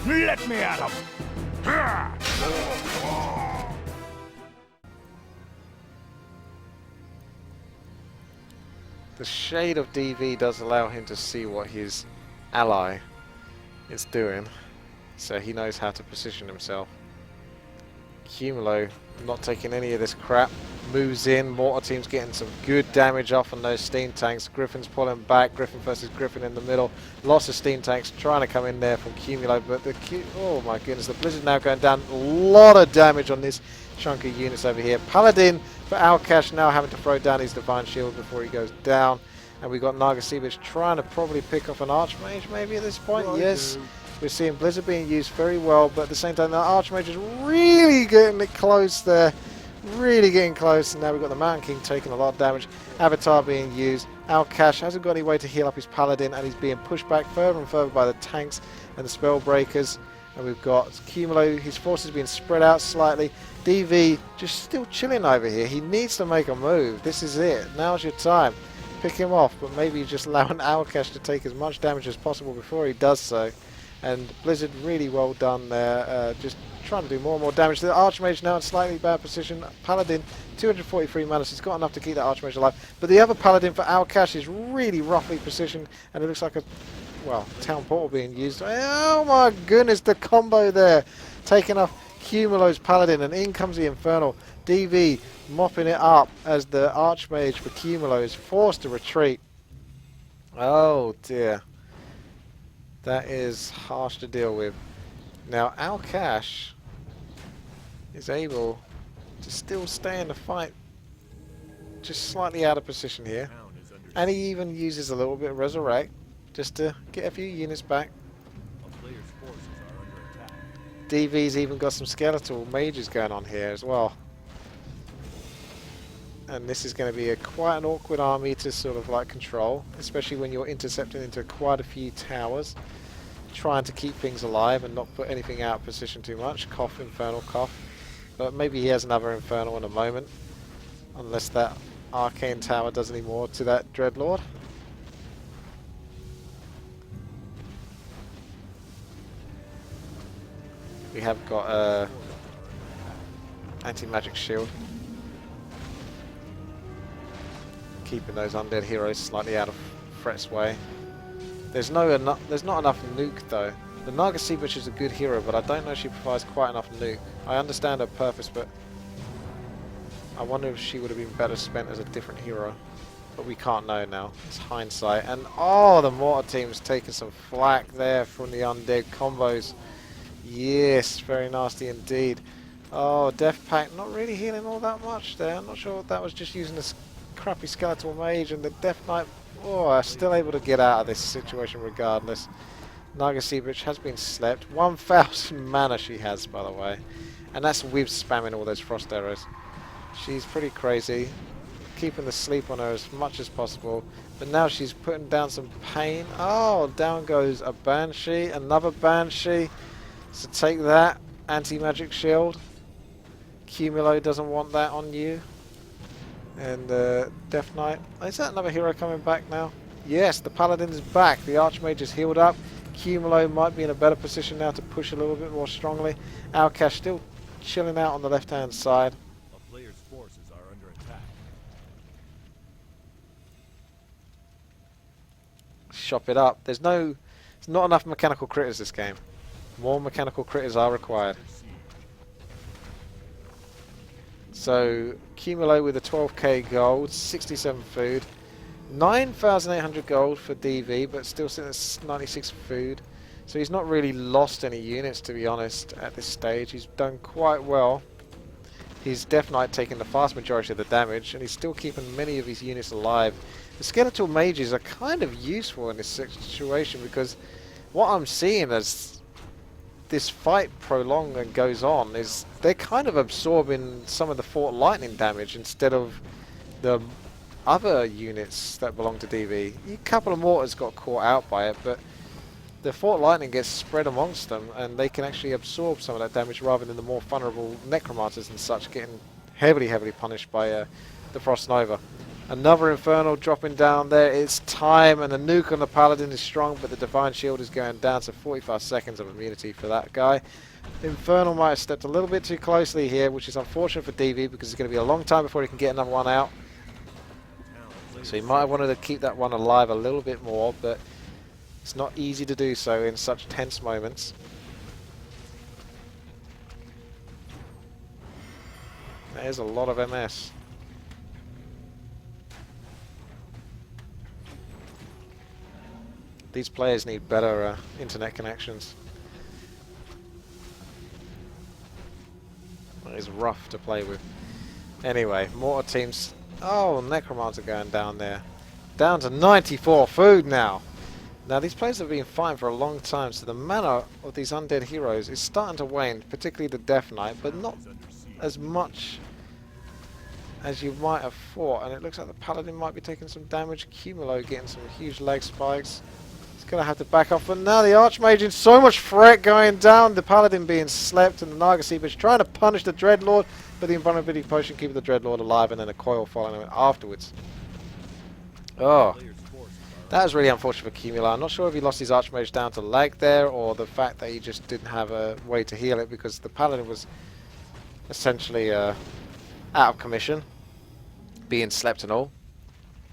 Let me at him! The shade of DV does allow him to see what his ally is doing, so he knows how to position himself. Cumulo not taking any of this crap, moves in. Mortar team's getting some good damage off on those steam tanks. Griffin's pulling back. Griffin versus Griffin in the middle. Lots of steam tanks trying to come in there from Cumulo, but the oh my goodness, the Blizzard now going down. A lot of damage on this chunk of units over here. Paladin for Alkash now having to throw down his Divine Shield before he goes down. And we've got Nargasievich trying to probably pick off an Archmage maybe at this point. Right, yes. We're seeing Blizzard being used very well, but at the same time the Archmage is really getting it close there. Really getting close. And now we've got the Mountain King taking a lot of damage. Avatar being used. Alkash hasn't got any way to heal up his Paladin, and he's being pushed back further and further by the tanks and the Spellbreakers. And we've got Cumulo, his forces being spread out slightly. DV just still chilling over here. He needs to make a move. This is it. Now's your time. Pick him off, but maybe just allow an Alkash to take as much damage as possible before he does so. And Blizzard really well done there, just trying to do more and more damage. The Archmage now in slightly bad position. Paladin, 243 mana, so he's got enough to keep that Archmage alive. But the other Paladin for Alkash is really roughly positioned, and it looks like a, well, Town Portal being used. Oh my goodness, the combo there. Taking off Cumulo's Paladin, and in comes the Infernal. DV mopping it up as the Archmage for Cumulo is forced to retreat. Oh dear. That is harsh to deal with. Now Alkash is able to still stay in the fight, just slightly out of position here. And he even uses a little bit of Resurrect just to get a few units back. DV's even got some skeletal mages going on here as well. And this is going to be quite an awkward army to sort of like control, especially when you're intercepting into quite a few towers, trying to keep things alive and not put anything out of position too much. Cough, Infernal, cough. But maybe he has another Infernal in a moment, unless that Arcane Tower does any more to that Dreadlord. We have got a anti-magic shield, keeping those undead heroes slightly out of threat's way. There's not enough nuke though. The Nargasievich is a good hero, but I don't know if she provides quite enough nuke. I understand her purpose, but I wonder if she would have been better spent as a different hero. But we can't know now. It's hindsight. And oh, the Mortar team's taking some flack there from the undead combos. Yes, very nasty indeed. Oh, Death Pact not really healing all that much there. I'm not sure if that was just using this crappy Skeletal Mage, and the Death Knight, oh, still able to get out of this situation regardless. Nargasievich has been slept. 1,000 mana she has, by the way. And that's with spamming all those Frost Arrows. She's pretty crazy. Keeping the sleep on her as much as possible. But now she's putting down some pain. Oh, down goes a Banshee. Another Banshee. So take that. Anti-magic shield. Cumulo doesn't want that on you. And Death Knight. Is that another hero coming back now? Yes, the Paladin is back. The Archmage is healed up. Cumulo might be in a better position now to push a little bit more strongly. Alkash still chilling out on the left-hand side. A player's forces are under attack. Shop it up. There's not enough mechanical critters this game. More mechanical critters are required. So Cumulo with a 12k gold, 67 food, 9,800 gold for DV, but still sitting at 96 food. So he's not really lost any units, to be honest, at this stage. He's done quite well. He's Death Knight taking the vast majority of the damage, and he's still keeping many of his units alive. The Skeletal Mages are kind of useful in this situation, because what I'm seeing as this fight prolongs and goes on is they're kind of absorbing some of the Fort Lightning damage instead of the other units that belong to DV. A couple of mortars got caught out by it, but the Fort Lightning gets spread amongst them, and they can actually absorb some of that damage rather than the more vulnerable Necromancers and such getting heavily punished by the Frost Nova. Another Infernal dropping down there. It's time, and the nuke on the Paladin is strong, but the Divine Shield is going down to 45 seconds of immunity for that guy. Infernal might have stepped a little bit too closely here, which is unfortunate for DV because it's going to be a long time before he can get another one out. So he might have wanted to keep that one alive a little bit more, but it's not easy to do so in such tense moments. There's a lot of MS. These players need better internet connections. It is rough to play with. Anyway, mortar teams. Oh, Necromancer going down there. Down to 94 food now. Now these players have been fighting for a long time, so the mana of these undead heroes is starting to wane, particularly the Death Knight, but not as much as you might have thought. And it looks like the Paladin might be taking some damage. Cumulo getting some huge leg spikes. He's going to have to back off. But now the Archmage in so much threat going down. The Paladin being slept, and the Nargaseeper trying to punish the Dreadlord, but the Invulnerability Potion keeping the Dreadlord alive, and then a coil following him afterwards. Oh, that was really unfortunate for Cumulo. I'm not sure if he lost his Archmage down to lag there, or the fact that he just didn't have a way to heal it, because the Paladin was essentially out of commission, being slept and all,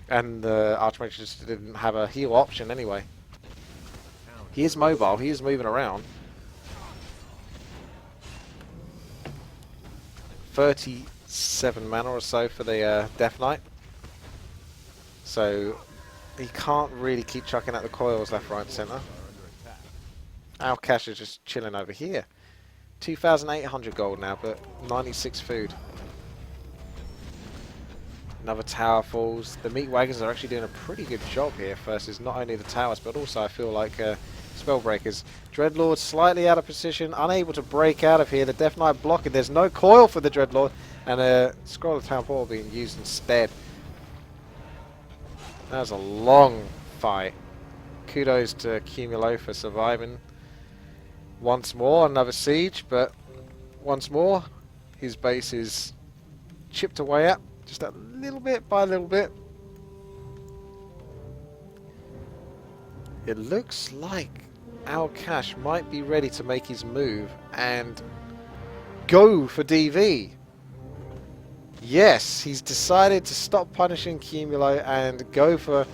and the Archmage just didn't have a heal option anyway. He is mobile, he is moving around. 37 mana or so for the Death Knight. So he can't really keep chucking out the coils left, right, and centre. Alcash is just chilling over here. 2,800 gold now, but 96 food. Another tower falls. The meat wagons are actually doing a pretty good job here versus not only the towers, but also I feel like Spellbreakers. Dreadlord slightly out of position, unable to break out of here. The Death Knight blocking. There's no coil for the Dreadlord, and a Scroll of Town Portal being used instead. That was a long fight. Kudos to Cumulo for surviving. Once more, another siege, but once more, his base is chipped away at, just a little bit by a little bit. It looks like Alcash might be ready to make his move and go for DV. Yes, he's decided to stop punishing Cumulo and go for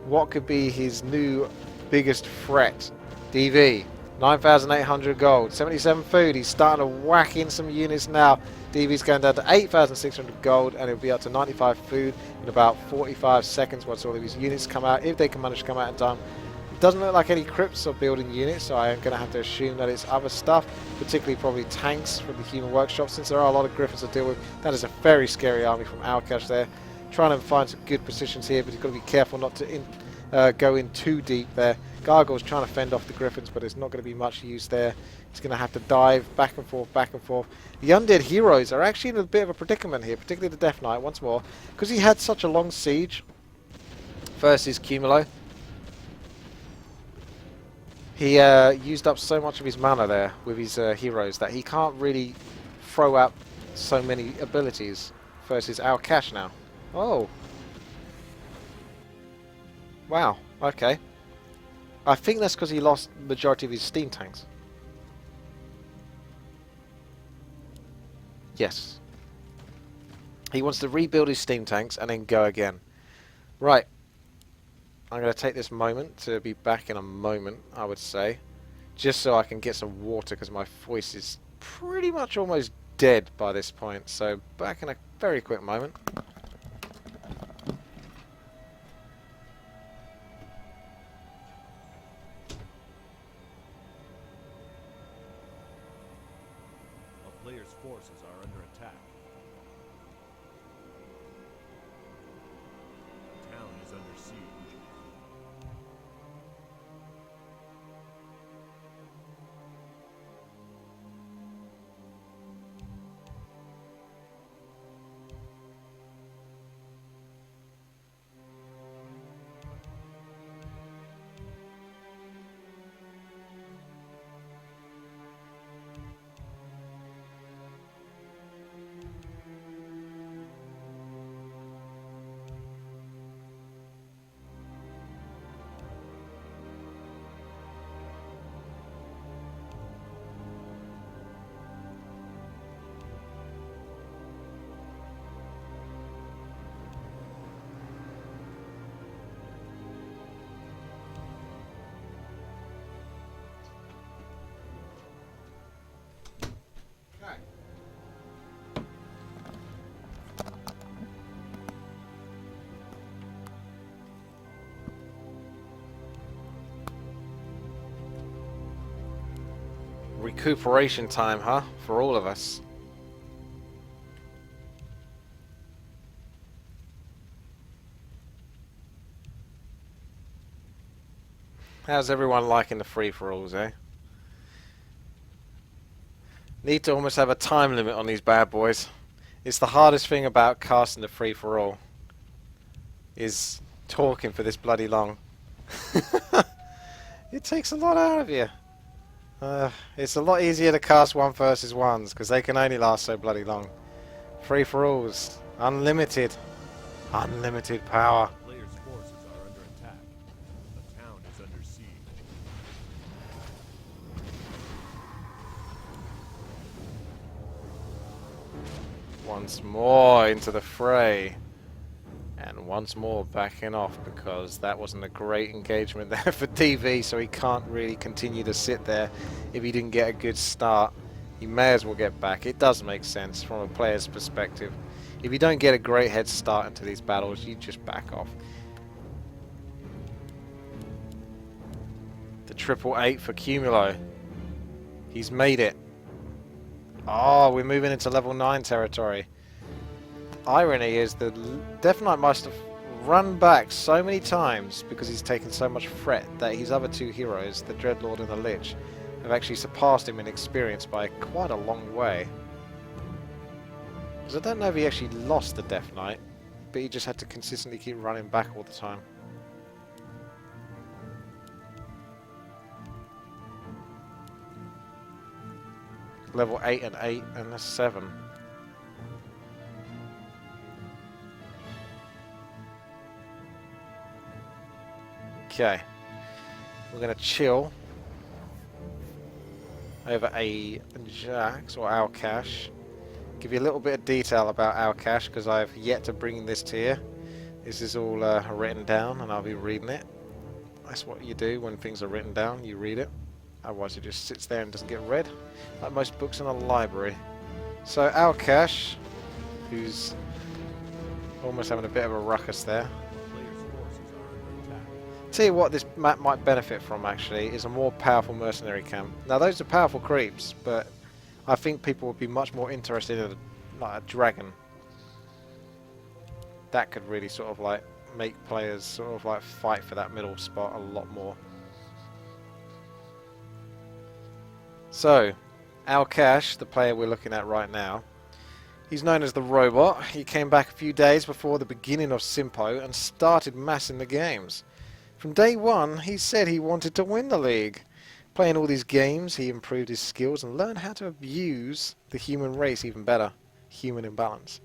what could be his new biggest threat, DV. 9,800 gold, 77 food. He's starting to whack in some units now. DV's going down to 8,600 gold, and it'll be up to 95 food in about 45 seconds once all of his units come out, if they can manage to come out in time. It doesn't look like any crypts are building units, so I am going to have to assume that it's other stuff, particularly probably tanks from the Human Workshop, since there are a lot of Griffins to deal with. That is a very scary army from Alcash there. Trying to find some good positions here, but he's got to be careful not to go in too deep there. Gargoyle's trying to fend off the Griffins, but there's not going to be much use there. He's going to have to dive back and forth, back and forth. The undead heroes are actually in a bit of a predicament here, particularly the Death Knight once more, because he had such a long siege versus Cumulo. He used up so much of his mana there with his heroes that he can't really throw out so many abilities versus Alcash now. Oh. Wow, okay. I think that's because he lost the majority of his steam tanks. Yes. He wants to rebuild his steam tanks and then go again. Right. I'm going to take this moment to be back in a moment, I would say. Just so I can get some water, because my voice is pretty much almost dead by this point. So back in a very quick moment. A player's forces are under attack. The town is under siege. Recuperation time, huh? For all of us. How's everyone liking the free-for-alls, eh? Need to almost have a time limit on these bad boys. It's the hardest thing about casting the free-for-all, is talking for this bloody long. It takes a lot out of you. It's a lot easier to cast 1 versus 1s, because they can only last so bloody long. Free-for-alls. Unlimited. Unlimited power. The player's forces are under attack. The town is under siege. Once more into the fray. And once more backing off, because that wasn't a great engagement there for DV, so he can't really continue to sit there if he didn't get a good start. He may as well get back. It does make sense from a player's perspective. If you don't get a great head start into these battles, you just back off. The 888 for Cumulo. He's made it. Oh, we're moving into level 9 territory. Irony is the Death Knight must have run back so many times because he's taken so much threat that his other 2 heroes, the Dreadlord and the Lich, have actually surpassed him in experience by quite a long way. Because I don't know if he actually lost the Death Knight, but he just had to consistently keep running back all the time. Level 8 and 8 and a 7. Okay, we're going to chill over a Jax or Alcash. Give you a little bit of detail about Alcash because I've yet to bring this to you. This is all written down and I'll be reading it. That's what you do when things are written down, you read it. Otherwise it just sits there and doesn't get read, like most books in a library. So Alcash, who's almost having a bit of a ruckus there. Tell you what this map might benefit from actually is a more powerful mercenary camp. Now those are powerful creeps, but I think people would be much more interested in like a dragon. That could really sort of like make players sort of like fight for that middle spot a lot more. So, Alcash, the player we're looking at right now, he's known as the Robot. He came back a few days before the beginning of Sympo and started massing the games. From day one, he said he wanted to win the league. Playing all these games, he improved his skills and learned how to abuse the human race even better. Human imbalance.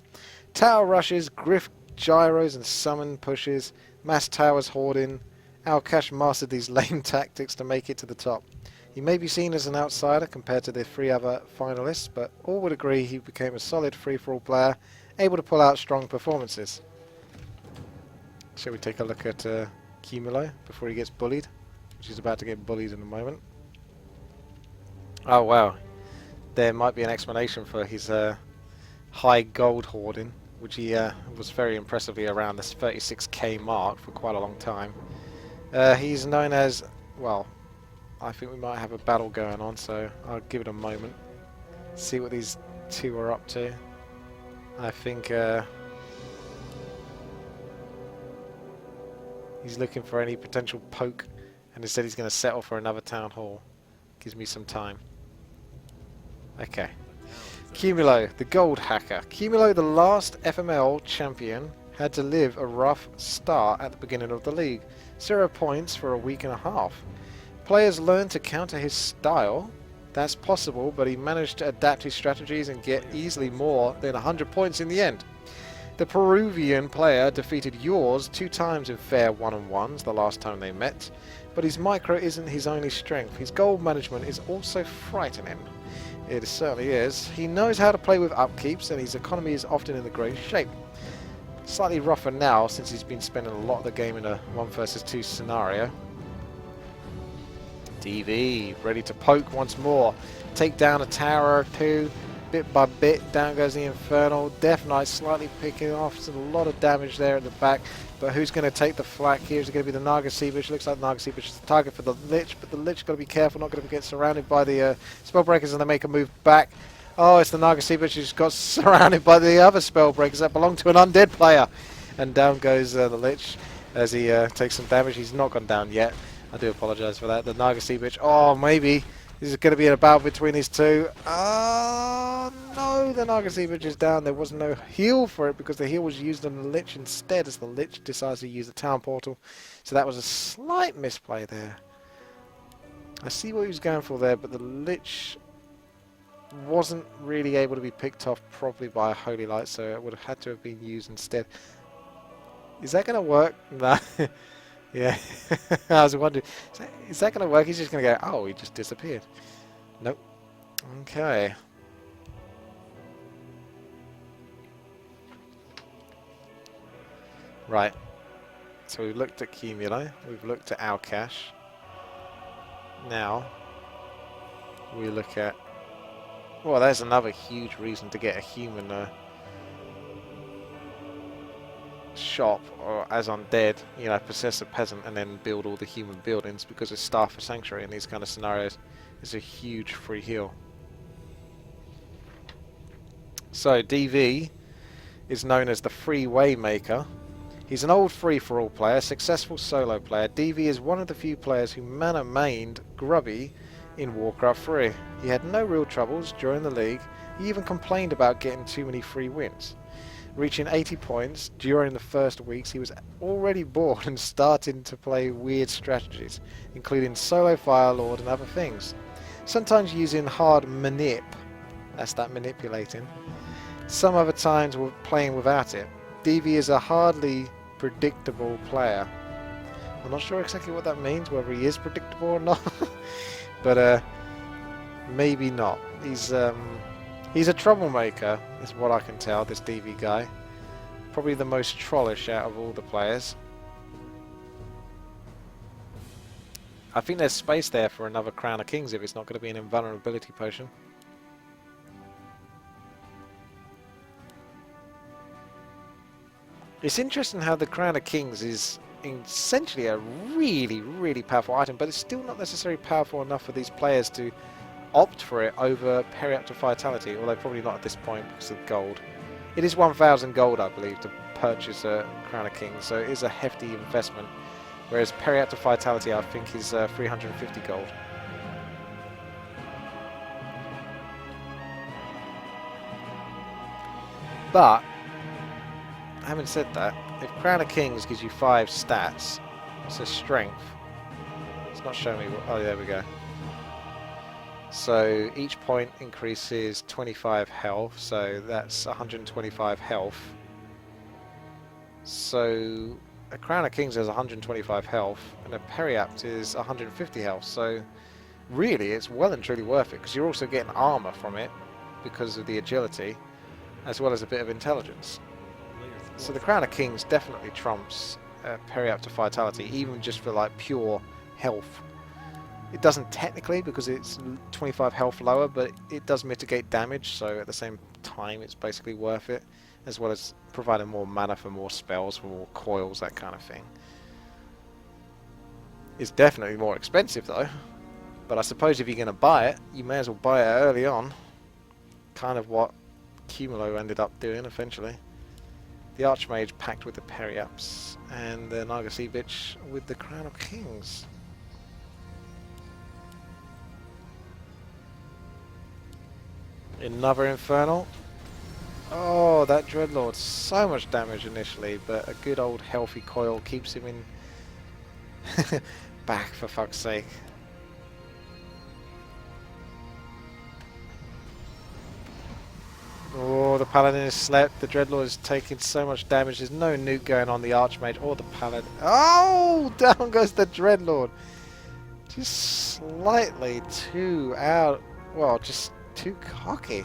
Tower rushes, grift gyros and summon pushes, mass towers hoarding. Alcash mastered these lame tactics to make it to the top. He may be seen as an outsider compared to the 3 other finalists, but all would agree he became a solid free-for-all player, able to pull out strong performances. Shall we take a look at Cumulo before he gets bullied, which is about to get bullied in a moment. Oh wow, there might be an explanation for his high gold hoarding, which he was very impressively around this 36k mark for quite a long time. He's known as, well, I think we might have a battle going on, so I'll give it a moment, see what these 2 are up to. I think he's looking for any potential poke, and instead he's going to settle for another town hall. Gives me some time. Okay. Cumulo, the gold hacker. Cumulo, the last FML champion, had to live a rough start at the beginning of the league. 0 points for a week and a half. Players learned to counter his style. That's possible, but he managed to adapt his strategies and get easily more than 100 points in the end. The Peruvian player defeated yours 2 times in fair one-on-ones the last time they met, but his micro isn't his only strength. His gold management is also frightening. It certainly is. He knows how to play with upkeeps, and his economy is often in the great shape. Slightly rougher now since he's been spending a lot of the game in a 1 versus 2 scenario. DV ready to poke once more, take down a tower or 2, bit by bit. Down goes the Infernal. Death Knight slightly picking off. There's a lot of damage there at the back. But who's going to take the flak here? Is it going to be the Naga Seabush? Looks like the Naga Seabush is the target for the Lich, but the Lich got to be careful, not going to get surrounded by the Spellbreakers, and they make a move back. Oh, it's the Naga Seabush who's got surrounded by the other Spellbreakers that belong to an undead player. And down goes the Lich as he takes some damage. He's not gone down yet. I do apologise for that. The Naga Seabush. Oh, maybe. This is going to be a battle between these two. Oh, no. The Naga Seabush is down. There was no heal for it because the heal was used on the Lich instead as the Lich decides to use the town portal. So that was a slight misplay there. I see what he was going for there, but the Lich wasn't really able to be picked off properly by a Holy Light, so it would have had to have been used instead. Is that going to work? No. Yeah. I was wondering, is that going to work? He's just going to go, oh, he just disappeared. Nope. Okay. Right. So we've looked at Cumulo. We've looked at Alcash. Now, we look at... Well, there's another huge reason to get a human shop, or as undead, you know, possess a peasant and then build all the human buildings, because it's Staff for Sanctuary in these kind of scenarios. It's a huge free heal. So DV is known as the Free Waymaker. He's an old free-for-all player, successful solo player. DV is one of the few players who mana-mained Grubby in Warcraft 3. He had no real troubles during the league. He even complained about getting too many free wins. Reaching 80 points during the first weeks, he was already bored and starting to play weird strategies, including solo Firelord and other things. Sometimes using hard manip, that's that manipulating. Some other times we're playing without it. DV is a hardly predictable player. I'm not sure exactly what that means, whether he is predictable or not, but maybe not. He's a troublemaker, is what I can tell, this DV guy. Probably the most trollish out of all the players. I think there's space there for another Crown of Kings if it's not going to be an invulnerability potion. It's interesting how the Crown of Kings is essentially a really, really powerful item, but it's still not necessarily powerful enough for these players to opt for it over Periaptic Vitality, although probably not at this point because of gold. It is 1,000 gold, I believe, to purchase a Crown of Kings, so it is a hefty investment, whereas Periaptic Vitality, I think, is 350 gold. But, having said that, if Crown of Kings gives you 5 stats, so strength, it's not showing me, oh, there we go. So each point increases 25 health, so that's 125 health. So a Crown of Kings has 125 health, and a Periapt is 150 health, so really it's well and truly worth it, because you're also getting armor from it, because of the agility, as well as a bit of intelligence. So the Crown of Kings definitely trumps Periaptic Vitality, even just for like pure health. It doesn't technically because it's 25 health lower, but it does mitigate damage, so at the same time it's basically worth it, as well as providing more mana for more spells, for more coils, that kind of thing. It's definitely more expensive though, but I suppose if you're going to buy it, you may as well buy it early on. Kind of what Cumulo ended up doing eventually. The Archmage packed with the Periapts, and the Naga Seabush with the Crown of Kings. Another Infernal. Oh, that Dreadlord, so much damage initially, but a good old healthy coil keeps him in back, for fuck's sake. Oh, the Paladin has slept, the Dreadlord is taking so much damage, there's no nuke going on the Archmage or the Paladin. Oh, down goes the Dreadlord. Just slightly too out, well, just too cocky.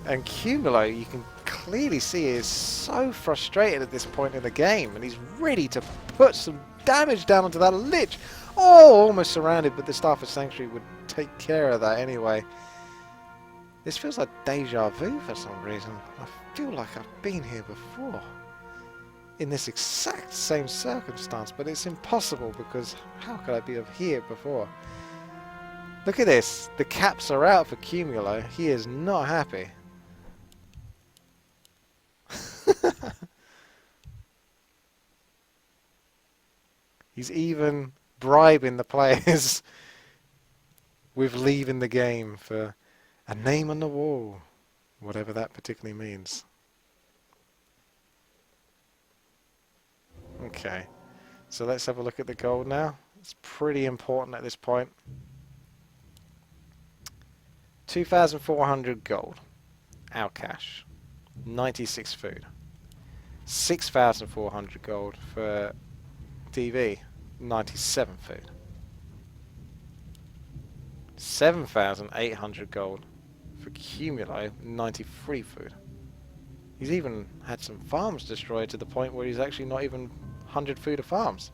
And Cumulo, you can clearly see, is so frustrated at this point in the game, and he's ready to put some damage down onto that Lich. Oh, almost surrounded, but the Staff of Sanctuary would take care of that anyway. This feels like deja vu for some reason. I feel like I've been here before. In this exact same circumstance, but it's impossible because how could I be here before? Look at this. The caps are out for Cumulo. He is not happy. He's even bribing the players with leaving the game for a name on the wall, whatever that particularly means. Okay, so let's have a look at the gold now. It's pretty important at this point. 2,400 gold, our cash, 96 food. 6,400 gold for DV, 97 food. 7,800 gold for Cumulo, 93 food. He's even had some farms destroyed to the point where he's actually not even 100 food of farms.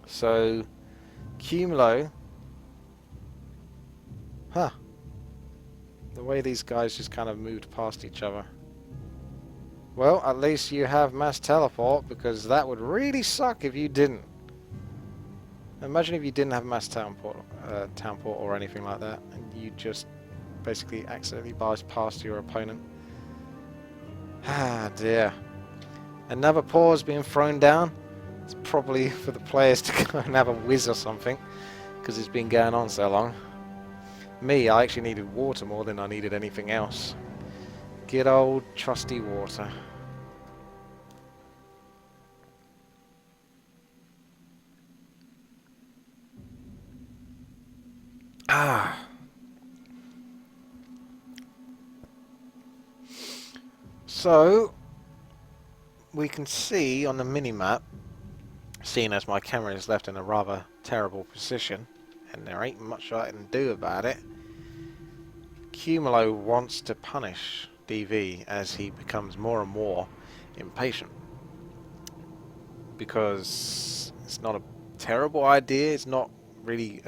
So, Cumulo, the way these guys just kind of moved past each other. Well, at least you have mass teleport, because that would really suck if you didn't. Imagine if you didn't have mass town port or anything like that, and you just basically accidentally bypassed your opponent. Ah dear. Another pause being thrown down. It's probably for the players to go and have a whiz or something, because it's been going on so long. Me, I actually needed water more than I needed anything else. Good old trusty water. Ah. So, we can see on the mini-map, seeing as my camera is left in a rather terrible position, and there ain't much I can do about it, Cumulo wants to punish DV as he becomes more and more impatient. Because it's not a terrible idea, it's not really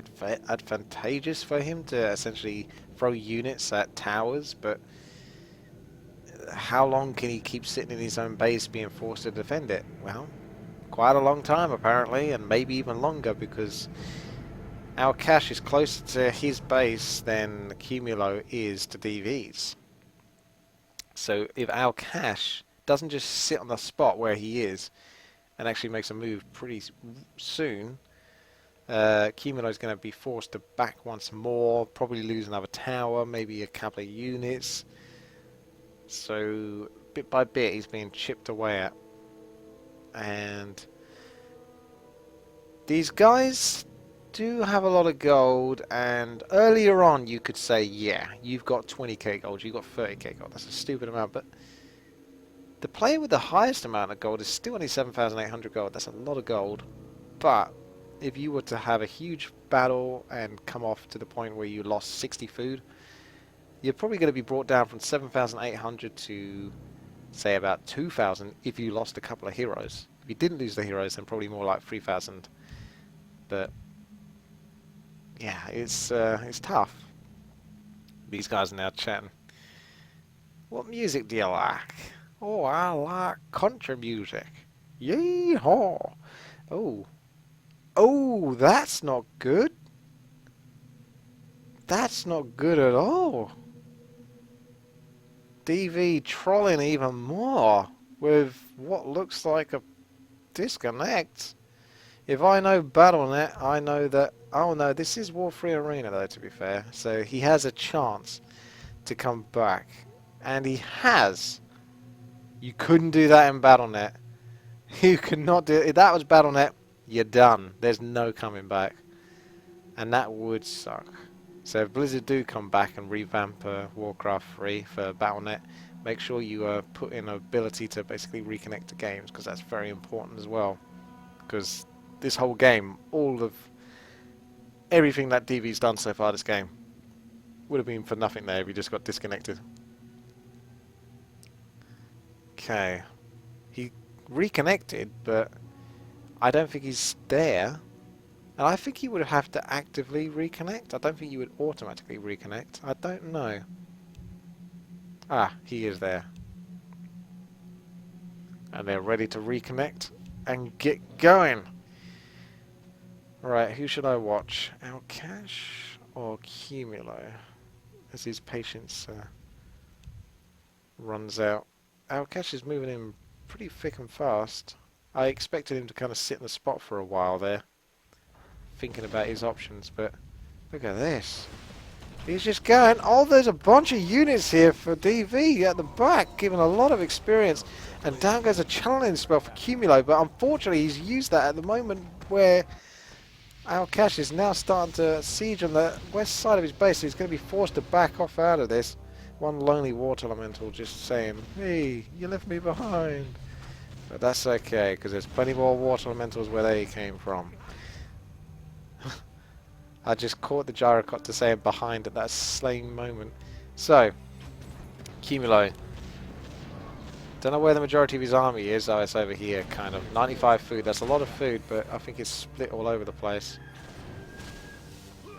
advantageous for him to essentially throw units at towers, but how long can he keep sitting in his own base being forced to defend it? Well, quite a long time apparently, and maybe even longer, because our cash is closer to his base than Cumulo is to DV's. So if our cash doesn't just sit on the spot where he is and actually makes a move pretty soon, Cumulo is going to be forced to back once more, probably lose another tower, maybe a couple of units. So bit by bit he's being chipped away at. And these guys do have a lot of gold, and earlier on you could say, yeah, you've got 20k gold, you've got 30k gold, that's a stupid amount, but the player with the highest amount of gold is still only 7,800 gold. That's a lot of gold, but if you were to have a huge battle and come off to the point where you lost 60 food, you're probably going to be brought down from 7,800 to say about 2,000 if you lost a couple of heroes. If you didn't lose the heroes, then probably more like 3,000. But yeah, it's tough. These guys are now chatting. What music do you like? Oh, I like country music. Yee-haw. Oh. Oh, that's not good. That's not good at all. DV trolling even more with what looks like a disconnect. If I know Battlenet, I know that... Oh no, this is War 3 Arena though, to be fair. So he has a chance to come back. And he has. You couldn't do that in Battlenet. You could not do it. If that was Battlenet, you're done. There's no coming back. And that would suck. So if Blizzard do come back and revamp Warcraft 3 for Battlenet, make sure you put in an ability to basically reconnect to games, because that's very important as well. Because this whole game, all of everything that DV's done so far this game Would have been for nothing there if he just got disconnected. Okay. He reconnected, but I don't think he's there. And I think he would have to actively reconnect. I don't think you would automatically reconnect. I don't know. Ah, he is there. And they're ready to reconnect and get going. Right, who should I watch? Alcash or Cumulo? As his patience runs out. Alcash is moving in pretty thick and fast. I expected him to kind of sit in the spot for a while there, thinking about his options, but look at this. He's just going, oh, there's a bunch of units here for DV at the back, giving a lot of experience. And down goes a challenge spell for Cumulo, but unfortunately he's used that at the moment where Alcash is now starting to siege on the west side of his base, so he's going to be forced to back off out of this. One lonely water elemental just saying, hey, you left me behind. But that's okay, because there's plenty more water elementals where they came from. I just caught the gyrocopter saying behind at that same moment. So, Cumulo. Don't know where the majority of his army is. Oh, it's over here, kind of. 95 food. That's a lot of food, but I think it's split all over the place.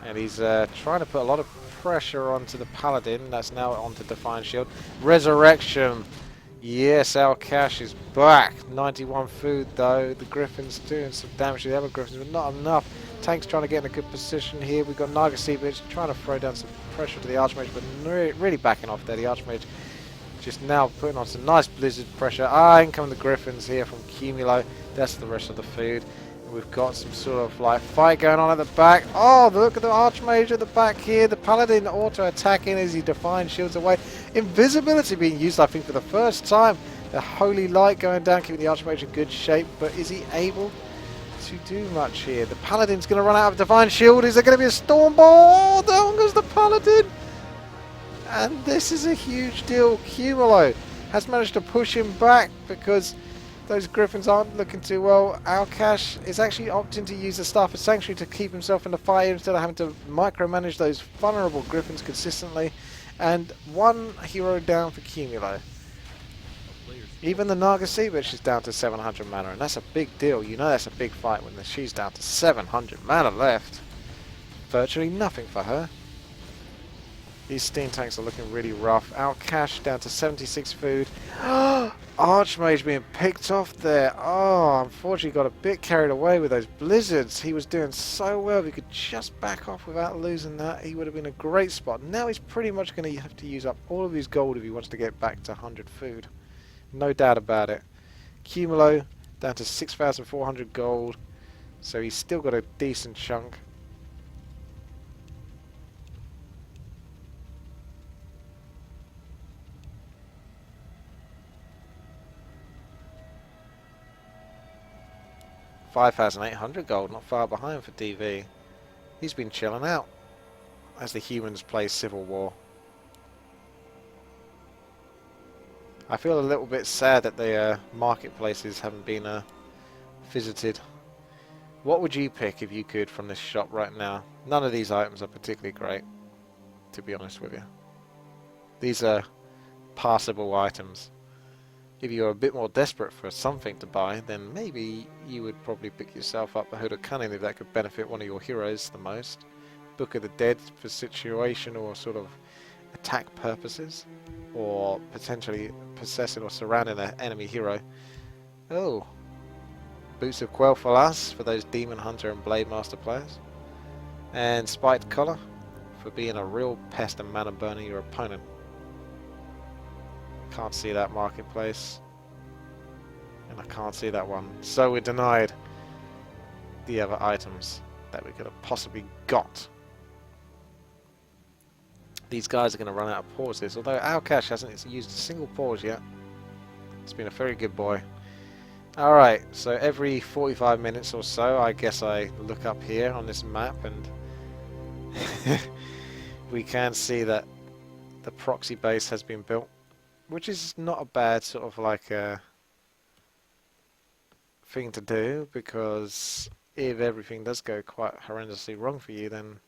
And he's trying to put a lot of pressure onto the Paladin. That's now onto Defiant Shield. Resurrection! Yes, Alcash is back. 91 food, though. The Griffin's doing some damage to the other Griffins, but not enough. Tank's trying to get in a good position here. We've got Nagasebich trying to throw down some pressure to the Archmage, but really backing off there. The Archmage just now putting on some nice blizzard pressure. In come the Griffins here from Cumulo. That's the rest of the food. And we've got some sort of like fight going on at the back. Oh, look at the Archmage at the back here. The Paladin auto-attacking as he Defiant Shields away. Invisibility being used, I think, for the first time. The Holy Light going down, keeping the Archmage in good shape. But is he able to do much here? The Paladin's going to run out of Defiant Shield. Is there going to be a Storm Ball? Oh, down goes the Paladin. And this is a huge deal. Cumulo has managed to push him back because those Griffins aren't looking too well. Alcash is actually opting to use the Staff of Sanctuary to keep himself in the fight instead of having to micromanage those vulnerable Griffins consistently. And one hero down for Cumulo. Even the Nagasebich is down to 700 mana, and that's a big deal. You know that's a big fight when she's down to 700 mana left. Virtually nothing for her. These steam tanks are looking really rough. Alcash down to 76 food. Archmage being picked off there. Oh, unfortunately got a bit carried away with those blizzards. He was doing so well. If he could just back off without losing that, he would have been a great spot. Now he's pretty much going to have to use up all of his gold if he wants to get back to 100 food. No doubt about it. Cumulo down to 6,400 gold. So he's still got a decent chunk. $5,800 gold, not far behind for DV. He's been chilling out as the humans play Civil War. I feel a little bit sad that the marketplaces haven't been visited. What would you pick if you could from this shop right now? None of these items are particularly great, to be honest with you. These are passable items. If you're a bit more desperate for something to buy, then maybe you would probably pick yourself up a Hood of Cunning if that could benefit one of your heroes the most. Book of the Dead for situational or sort of attack purposes, or potentially possessing or surrounding an enemy hero. Oh, Boots of Quel'Thalas for those Demon Hunter and Blade Master players. And Spiked Collar for being a real pest and mana burning your opponent. Can't see that marketplace. And I can't see that one. So we're denied the other items that we could have possibly got. These guys are going to run out of pauses, although Alcash hasn't used a single pause yet. He's been a very good boy. Alright, so every 45 minutes or so, I guess I look up here on this map and we can see that the proxy base has been built, which is not a bad sort of like a thing to do, because if everything does go quite horrendously wrong for you, then,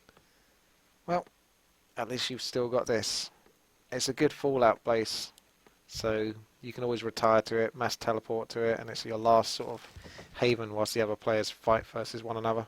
well, at least you've still got this. It's a good fallout base, so you can always retire to it, mass teleport to it, and it's your last sort of haven whilst the other players fight versus one another.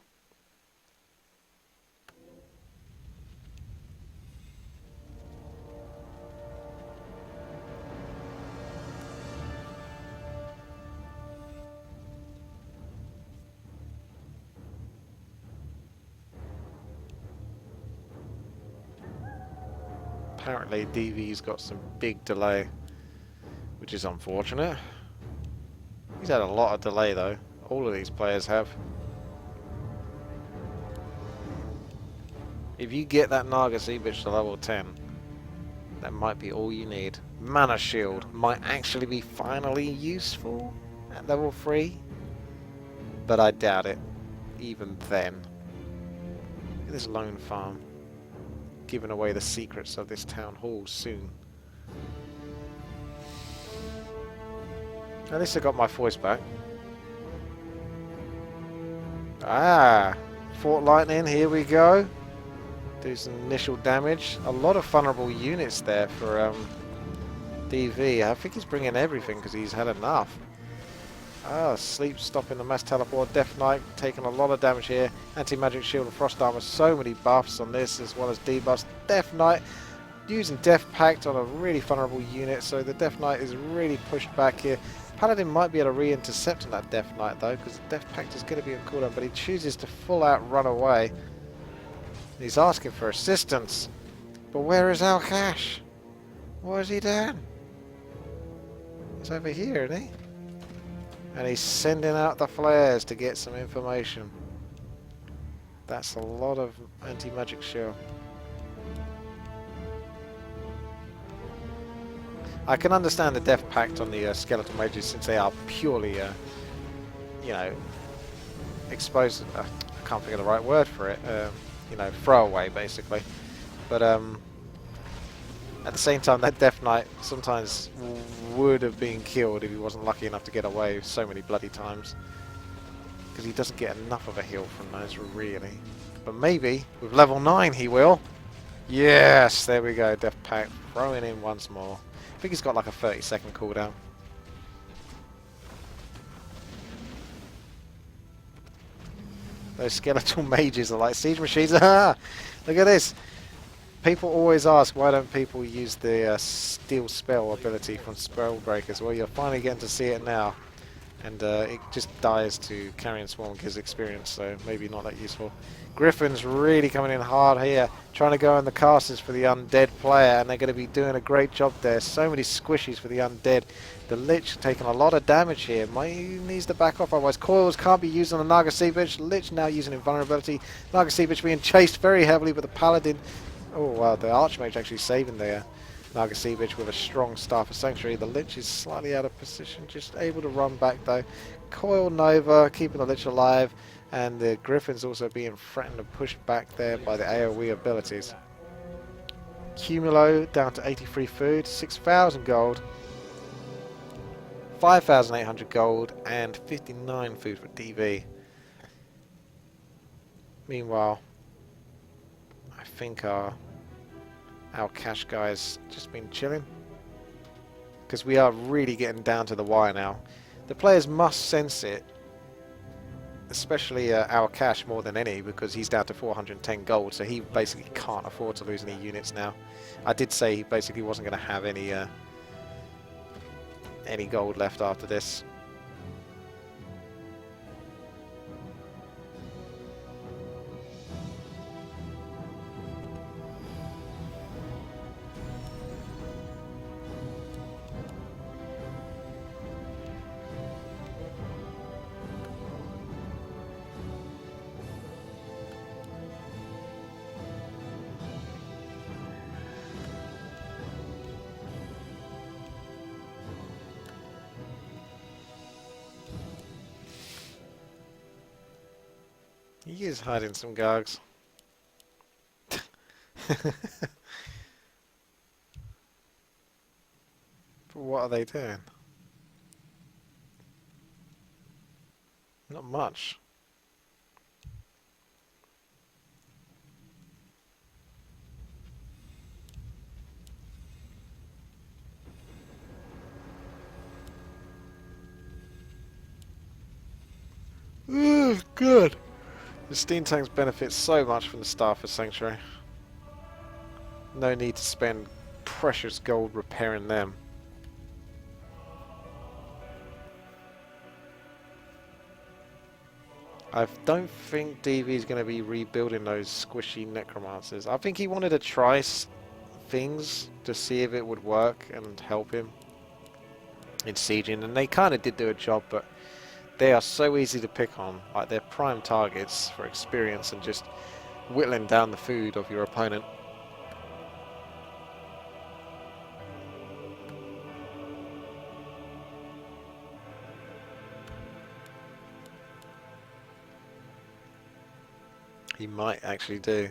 Apparently DV's got some big delay, which is unfortunate. He's had a lot of delay though. All of these players have. If you get that Naga Sea Bitch to level 10, that might be all you need. Mana Shield might actually be finally useful at level 3, but I doubt it, even then. Look at this lone farm, giving away the secrets of this town hall soon. At least I got my voice back. Ah, Fort Lightning, here we go. Do some initial damage. A lot of vulnerable units there for DV. I think he's bringing everything because he's had enough. Ah, Sleep stopping the mass teleport. Death Knight taking a lot of damage here. Anti-magic shield and frost armor. So many buffs on this as well as debuffs. Death Knight using Death Pact on a really vulnerable unit. So the Death Knight is really pushed back here. Paladin might be able to re-intercept on that Death Knight though, because the Death Pact is going to be on cooldown, but he chooses to full out run away. He's asking for assistance. But where is Al-Kash? What has he done? He's over here, isn't he? And he's sending out the flares to get some information. That's a lot of anti-magic shield. I can understand the Death Pact on the skeletal mages since they are purely, you know, exposed. I can't think of the right word for it. You know, throwaway basically. But at the same time, that Death Knight sometimes would have been killed if he wasn't lucky enough to get away so many bloody times. Because he doesn't get enough of a heal from those, really. But maybe with level 9 he will. Yes, there we go. Death Pact throwing in once more. I think he's got like a 30-second cooldown. Those skeletal mages are like siege machines. Look at this. People always ask why don't people use the steal spell ability from Spellbreakers. Well, you're finally getting to see it now. And it just dies to Carrion Swarm and gives experience, so maybe not that useful. Griffin's really coming in hard here, trying to go in the casters for the undead player, and they're going to be doing a great job there. So many squishies for the undead. The Lich taking a lot of damage here. He needs to back off, otherwise coils can't be used on the Naga Sea Bitch. Lich now using invulnerability. Naga Sea Bitch being chased very heavily, but the Paladin... Oh wow, the Archmage actually saving there. Naga Sea Bitch with a strong Staff of Sanctuary. The Lich is slightly out of position, just able to run back though. Coil Nova keeping the Lich alive, and the Griffin's also being threatened and pushed back there by the AoE abilities. Cumulo down to 83 food, 6,000 gold, 5,800 gold, and 59 food for DV. Meanwhile, I think our cash guy's just been chilling, because we are really getting down to the wire now. The players must sense it, especially our cash more than any, because he's down to 410 gold, so he basically can't afford to lose any units now. I did say he basically wasn't going to have any gold left after this. He is hiding some gargs. But what are they doing? Not much. Good. The steam tanks benefit so much from the staff of Sanctuary. No need to spend precious gold repairing them. I don't think DV is going to be rebuilding those squishy necromancers. I think he wanted to try things to see if it would work and help him in sieging, and they kind of did do a job, but they are so easy to pick on. Like, they're prime targets for experience and just whittling down the food of your opponent. He might actually do.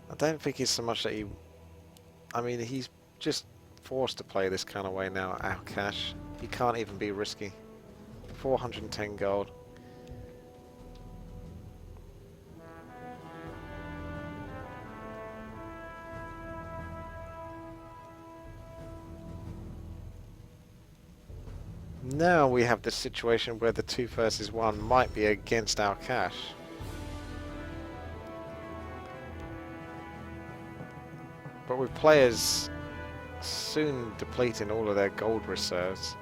I don't think it's so much that he... I mean, he's just forced to play this kind of way now at our cash. He can't even be risky. 410 gold. Now we have the situation where the 2 versus 1 might be against our cash. But with players soon depleting all of their gold reserves,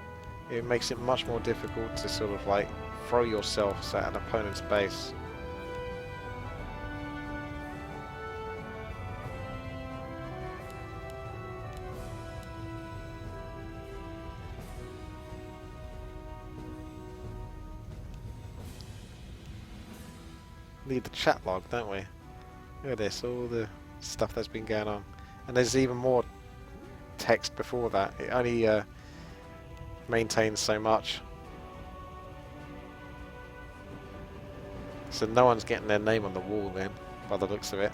it makes it much more difficult to sort of like throw yourselves at an opponent's base. Need the chat log, don't we? Look at this, all the stuff that's been going on. And there's even more text before that. It only maintains so much. So no one's getting their name on the wall then, by the looks of it.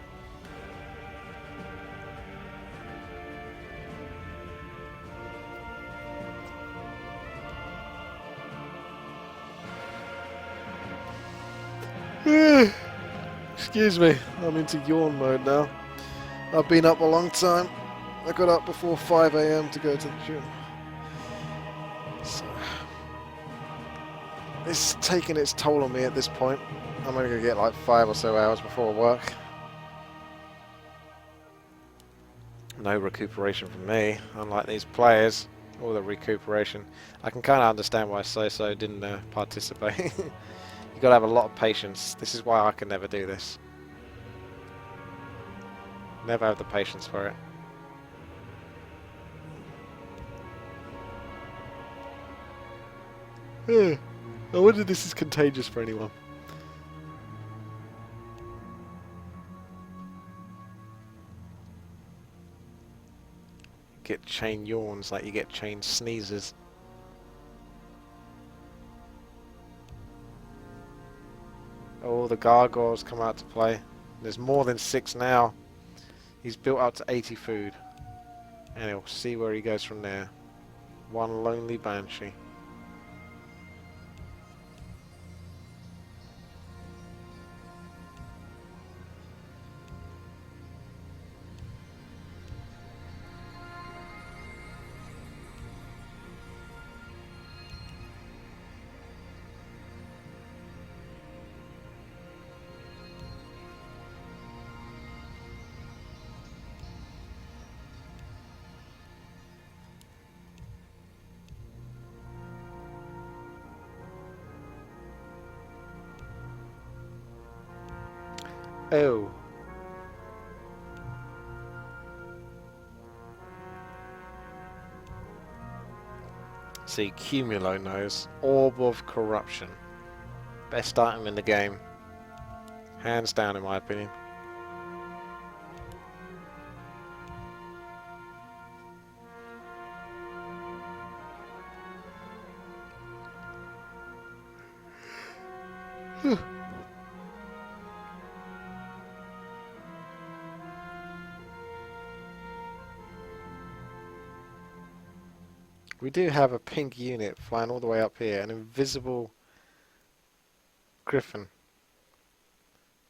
Excuse me, I'm into yawn mode now. I've been up a long time. I got up before 5 AM to go to the gym. So, it's taking its toll on me at this point. I'm only going to get like 5 or so hours before work. No recuperation from me, unlike these players. All the recuperation. I can kind of understand why So didn't participate. You've got to have a lot of patience. This is why I can never do this. Never have the patience for it. I wonder if this is contagious for anyone. Get chain yawns like you get chain sneezes. Oh, the gargoyles come out to play. There's more than 6 now. He's built up to 80 food. And he'll see where he goes from there. One lonely banshee. Oh. See, Cumulo knows. Orb of Corruption. Best item in the game. Hands down, in my opinion. We do have a pink unit flying all the way up here, an invisible griffin.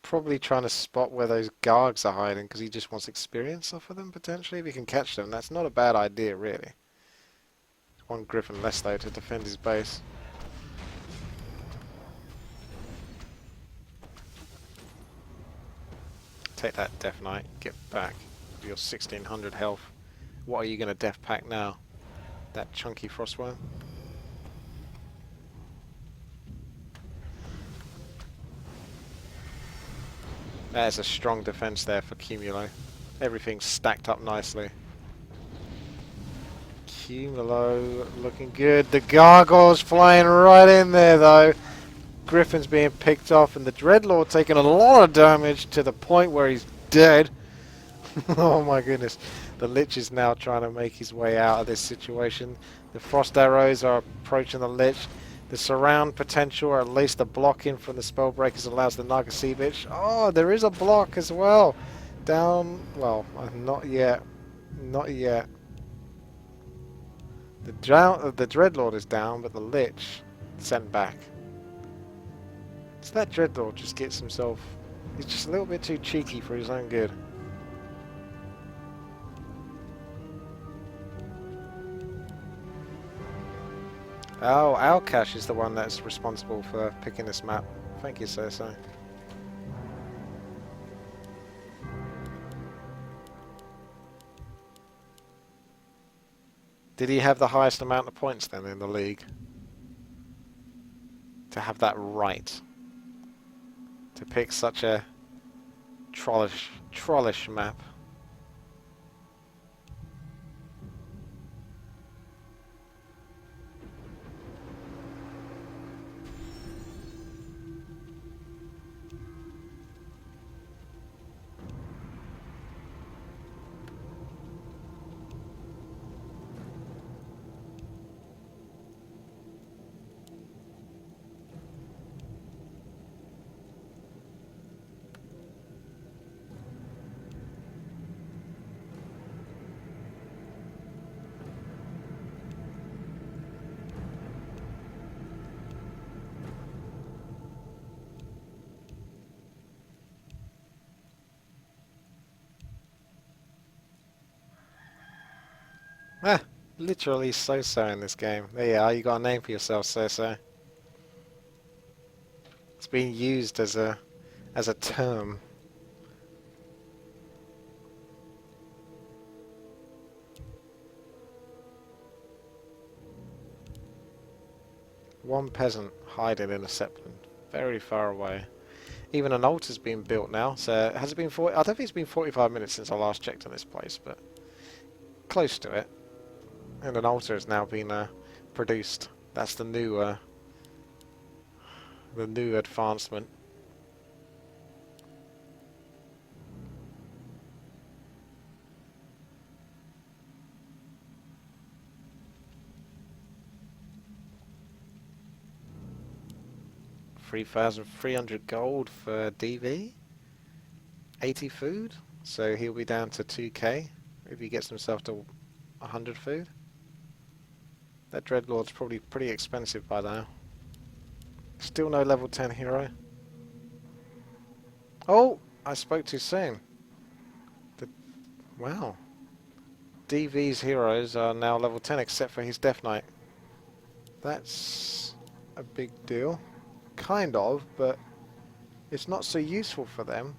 Probably trying to spot where those gargs are hiding because he just wants experience off of them potentially. If he can catch them, that's not a bad idea really. One griffin less though to defend his base. Take that, Death Knight. Get back with your 1600 health. What are you going to death pack now? That chunky frostworm? There's a strong defense there for Cumulo. Everything's stacked up nicely. Cumulo looking good. The Gargoyle's flying right in there though. Griffin's being picked off and the Dreadlord taking a lot of damage to the point where he's dead. Oh my goodness. The Lich is now trying to make his way out of this situation. The Frost Arrows are approaching the Lich. The surround potential, or at least the blocking from the Spellbreakers, allows the Naga Sea Bitch. Oh, there is a block as well. Down, well, not yet. Not yet. The Dreadlord is down, but the Lich sent back. So that Dreadlord just gets himself... He's just a little bit too cheeky for his own good. Oh, Alcash is the one that's responsible for picking this map. Thank you, Cersei. Did he have the highest amount of points then in the league? To have that right. To pick such a trollish map. Ah, literally so-so in this game. There you are, you got a name for yourself, so-so. It's being used as a term. One peasant hiding in a zeppelin, very far away. Even an altar's been built now, so has it been 40? I don't think it's been 45 minutes since I last checked on this place, but close to it. And an altar has now been produced. That's the new advancement. $3,300 gold for DV. 80 food, so he'll be down to 2k if he gets himself to 100 food. That Dreadlord's probably pretty expensive by now. Still no level 10 hero. Oh, I spoke too soon. Wow. DV's heroes are now level 10 except for his Death Knight. That's a big deal. Kind of, but it's not so useful for them.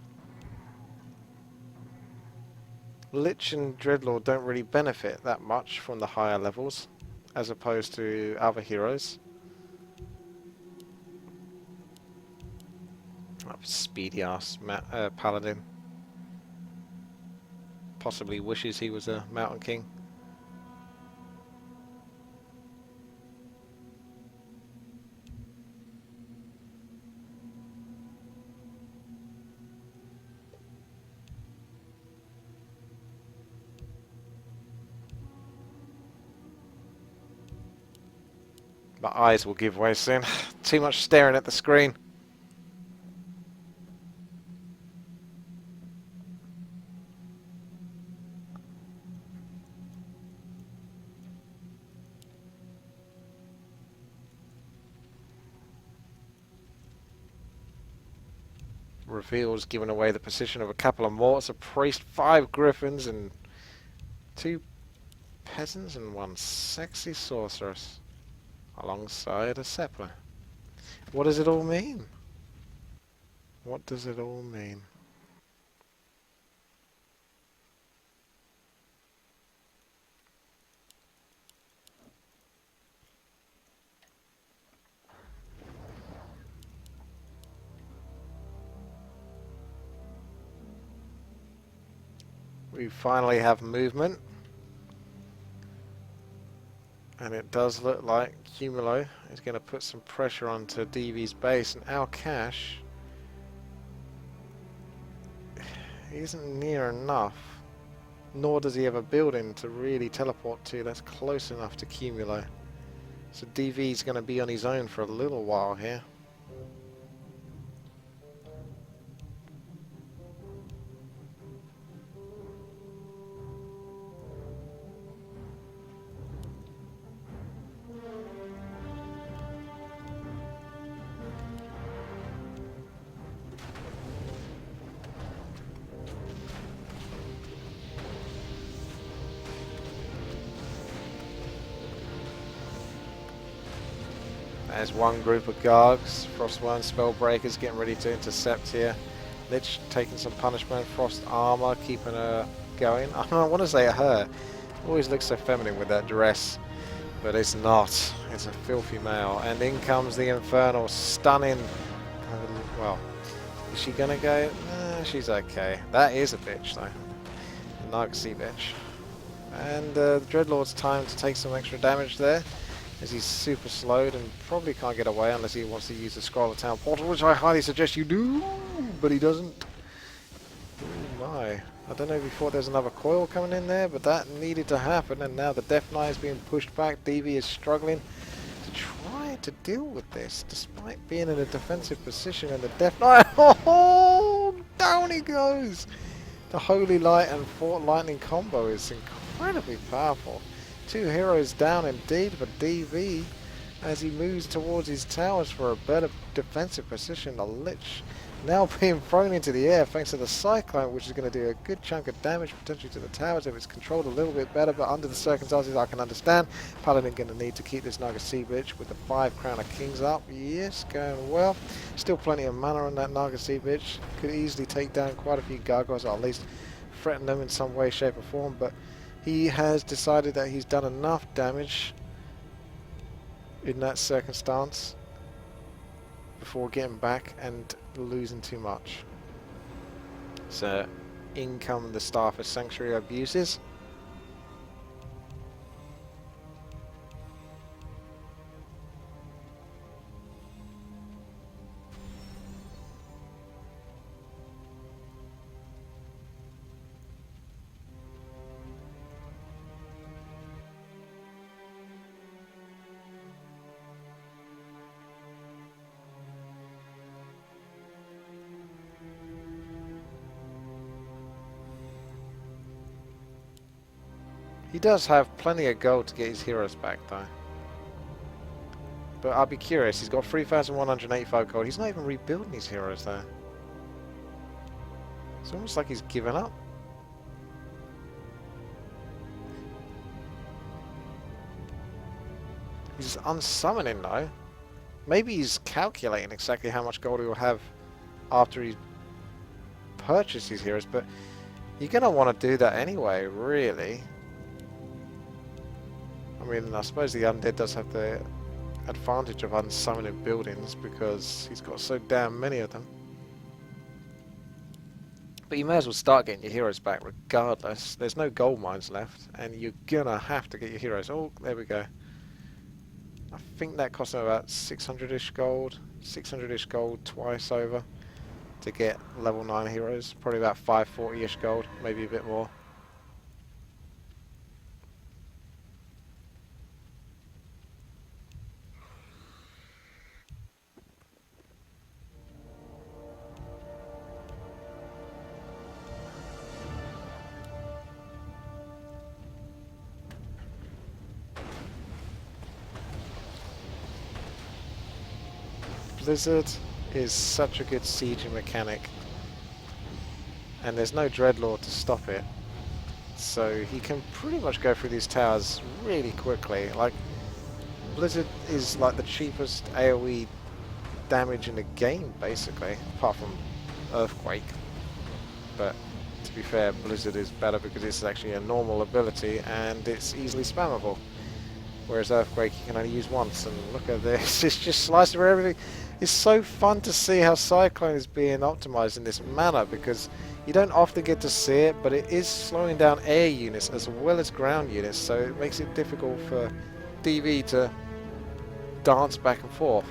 Lich and Dreadlord don't really benefit that much from the higher levels as opposed to other heroes. Oh, speedy ass paladin. Possibly wishes he was a Mountain King. My eyes will give way soon. Too much staring at the screen. Reveals giving away the position of a couple of mortars, a priest, 5 griffins, and 2 peasants and 1 sexy sorceress. Alongside a Zeppelin. What does it all mean? What does it all mean? We finally have movement. And it does look like Cumulo is going to put some pressure onto DV's base, and our cash isn't near enough, nor does he have a building to really teleport to that's close enough to Cumulo. So DV's going to be on his own for a little while here. There's one group of Gargs, Frostworm Spellbreakers getting ready to intercept here. Lich taking some punishment, Frost Armor keeping her going. I want to say her. Always looks so feminine with that dress, but it's not. It's a filthy male. And in comes the Infernal, stunning. Well, is she gonna go? She's okay. That is a bitch though. A Nargothrond bitch. And the Dreadlord's time to take some extra damage there, as he's super slowed and probably can't get away unless he wants to use the Scroll of Town Portal, which I highly suggest you do, but he doesn't. Oh my. I don't know if he thought there's another coil coming in there, but that needed to happen, and now the Death Knight is being pushed back. DV is struggling to try to deal with this, despite being in a defensive position, and the Death Knight, oh, down he goes! The Holy Light and Fort Lightning combo is incredibly powerful. 2 heroes down indeed for DV as he moves towards his towers for a better defensive position. The Lich now being thrown into the air thanks to the Cyclone, which is going to do a good chunk of damage potentially to the towers if it's controlled a little bit better, but under the circumstances I can understand. Paladin going to need to keep this Nargothrond bitch with the 5 Crown of Kings up. Yes, going well. Still plenty of mana on that Nargothrond bitch. Could easily take down quite a few gargoyles, or at least threaten them in some way, shape or form, but he has decided that he's done enough damage in that circumstance before getting back and losing too much. So in come the Staff of Sanctuary Abuses. He does have plenty of gold to get his heroes back though. But I'll be curious, he's got 3,185 gold. He's not even rebuilding his heroes there. It's almost like he's given up. He's unsummoning though. Maybe he's calculating exactly how much gold he will have after he's purchased his heroes, but you're going to want to do that anyway, really. I mean, I suppose the Undead does have the advantage of unsummoning buildings because he's got so damn many of them. But you may as well start getting your heroes back regardless. There's no gold mines left, and you're gonna have to get your heroes. Oh, there we go. I think that cost him about 600-ish gold. 600-ish gold twice over to get level 9 heroes. Probably about 540-ish gold, maybe a bit more. Blizzard is such a good sieging mechanic, and there's no Dreadlord to stop it, so he can pretty much go through these towers really quickly. Like, Blizzard is like the cheapest AoE damage in the game basically, apart from Earthquake, but to be fair, Blizzard is better because it's actually a normal ability and it's easily spammable. Whereas Earthquake you can only use once, and look at this, it's just slicing through everything. It's so fun to see how Cyclone is being optimized in this manner, because you don't often get to see it, but it is slowing down air units as well as ground units, so it makes it difficult for DV to dance back and forth.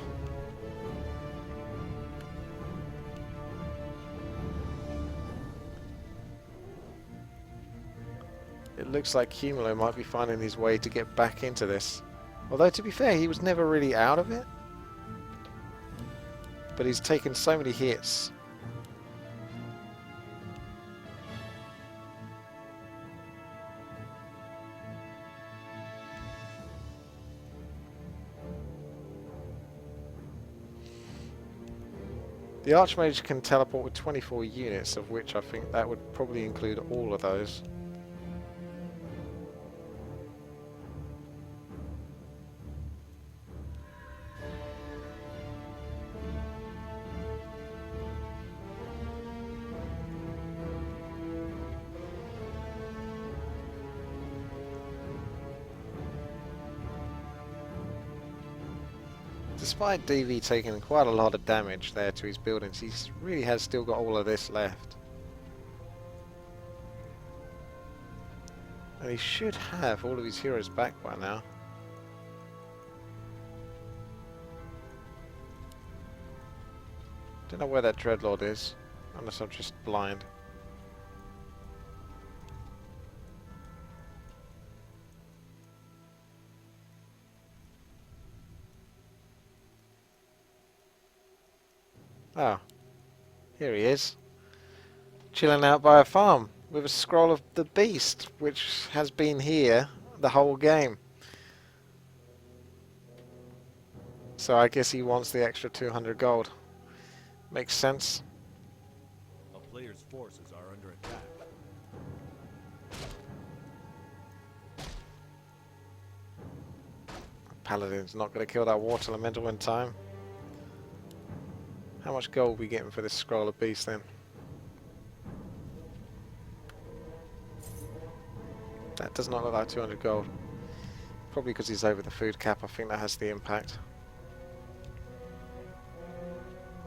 It looks like Cumulo might be finding his way to get back into this. Although, to be fair, he was never really out of it. But he's taken so many hits. The Archmage can teleport with 24 units, of which I think that would probably include all of those. Despite DV taking quite a lot of damage there to his buildings, he really has still got all of this left. And he should have all of his heroes back by now. Don't know where that Dreadlord is, unless I'm just blind. Oh, here he is, chilling out by a farm with a scroll of the beast, which has been here the whole game. So I guess he wants the extra 200 gold. Makes sense. A player's forces are under attack. Paladin's not going to kill that water elemental in time. How much gold are we getting for this scroll of beast then? That does not look like 200 gold. Probably because he's over the food cap. I think that has the impact.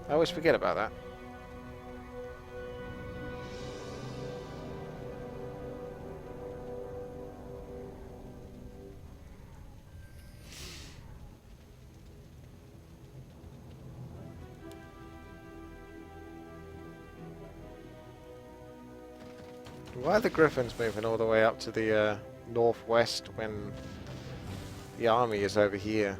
I always forget about that. Why are the Griffins moving all the way up to the northwest when the army is over here?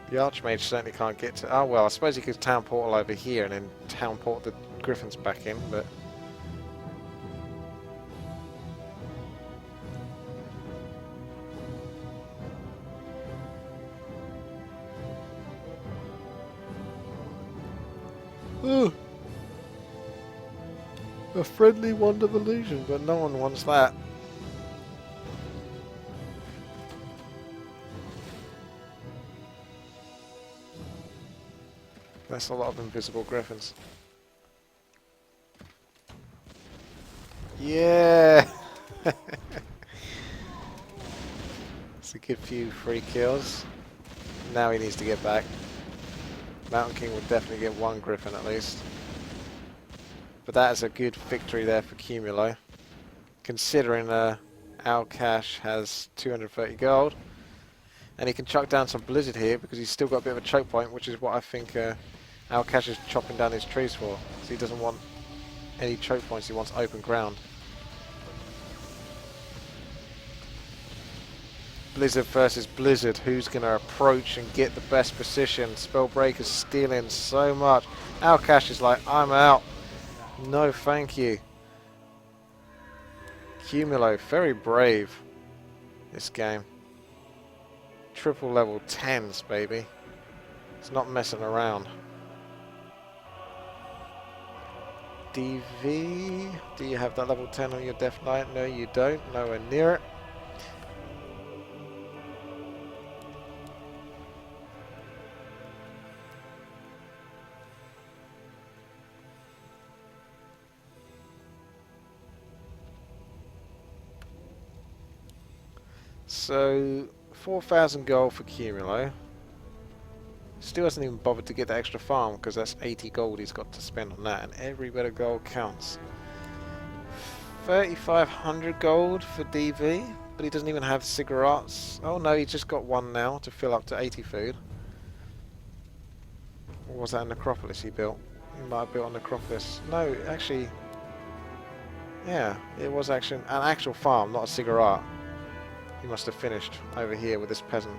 The Archmage certainly can't get to... Oh well, I suppose he could town portal over here and then town port the Griffins back in, but... Oh, a friendly wand of illusion, but no one wants that. That's a lot of invisible griffins. Yeah! It's a good few free kills. Now he needs to get back. Mountain King would definitely get one griffin at least. But that is a good victory there for Cumulo. Considering Alcash has 230 gold. And he can chuck down some Blizzard here because he's still got a bit of a choke point, which is what I think Alcash is chopping down his trees for. So he doesn't want any choke points, he wants open ground. Blizzard versus Blizzard, who's going to approach and get the best position? Spellbreaker's stealing so much. Alcash is like, I'm out. No thank you. Cumulo, very brave this game. Triple level 10s, baby. It's not messing around. DV, do you have that level 10 on your Death Knight? No, you don't. Nowhere near it. So 4,000 gold for Cumulo. Still hasn't even bothered to get the extra farm because that's 80 gold he's got to spend on that, and every bit of gold counts. 3,500 gold for DV, but he doesn't even have cigarettes. Oh no, he's just got one now to fill up to 80 food. Or was that a necropolis he built? He might have built a necropolis. No, actually, yeah, it was actually an actual farm, not a cigarette. He must have finished over here with this peasant.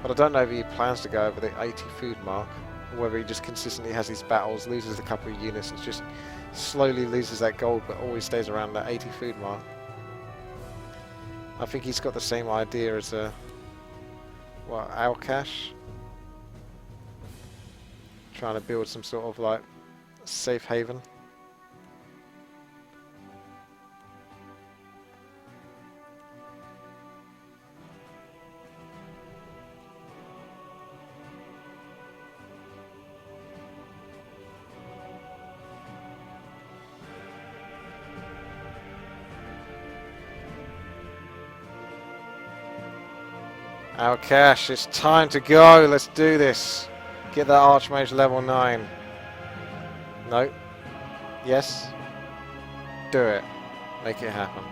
But I don't know if he plans to go over the 80 food mark, or whether he just consistently has these battles, loses a couple of units, and just slowly loses that gold, but always stays around that 80 food mark. I think he's got the same idea as Alcash, trying to build some sort of like safe haven. Alcash, it's time to go. Let's do this. Get that Archmage level 9. No. Yes. Do it. Make it happen.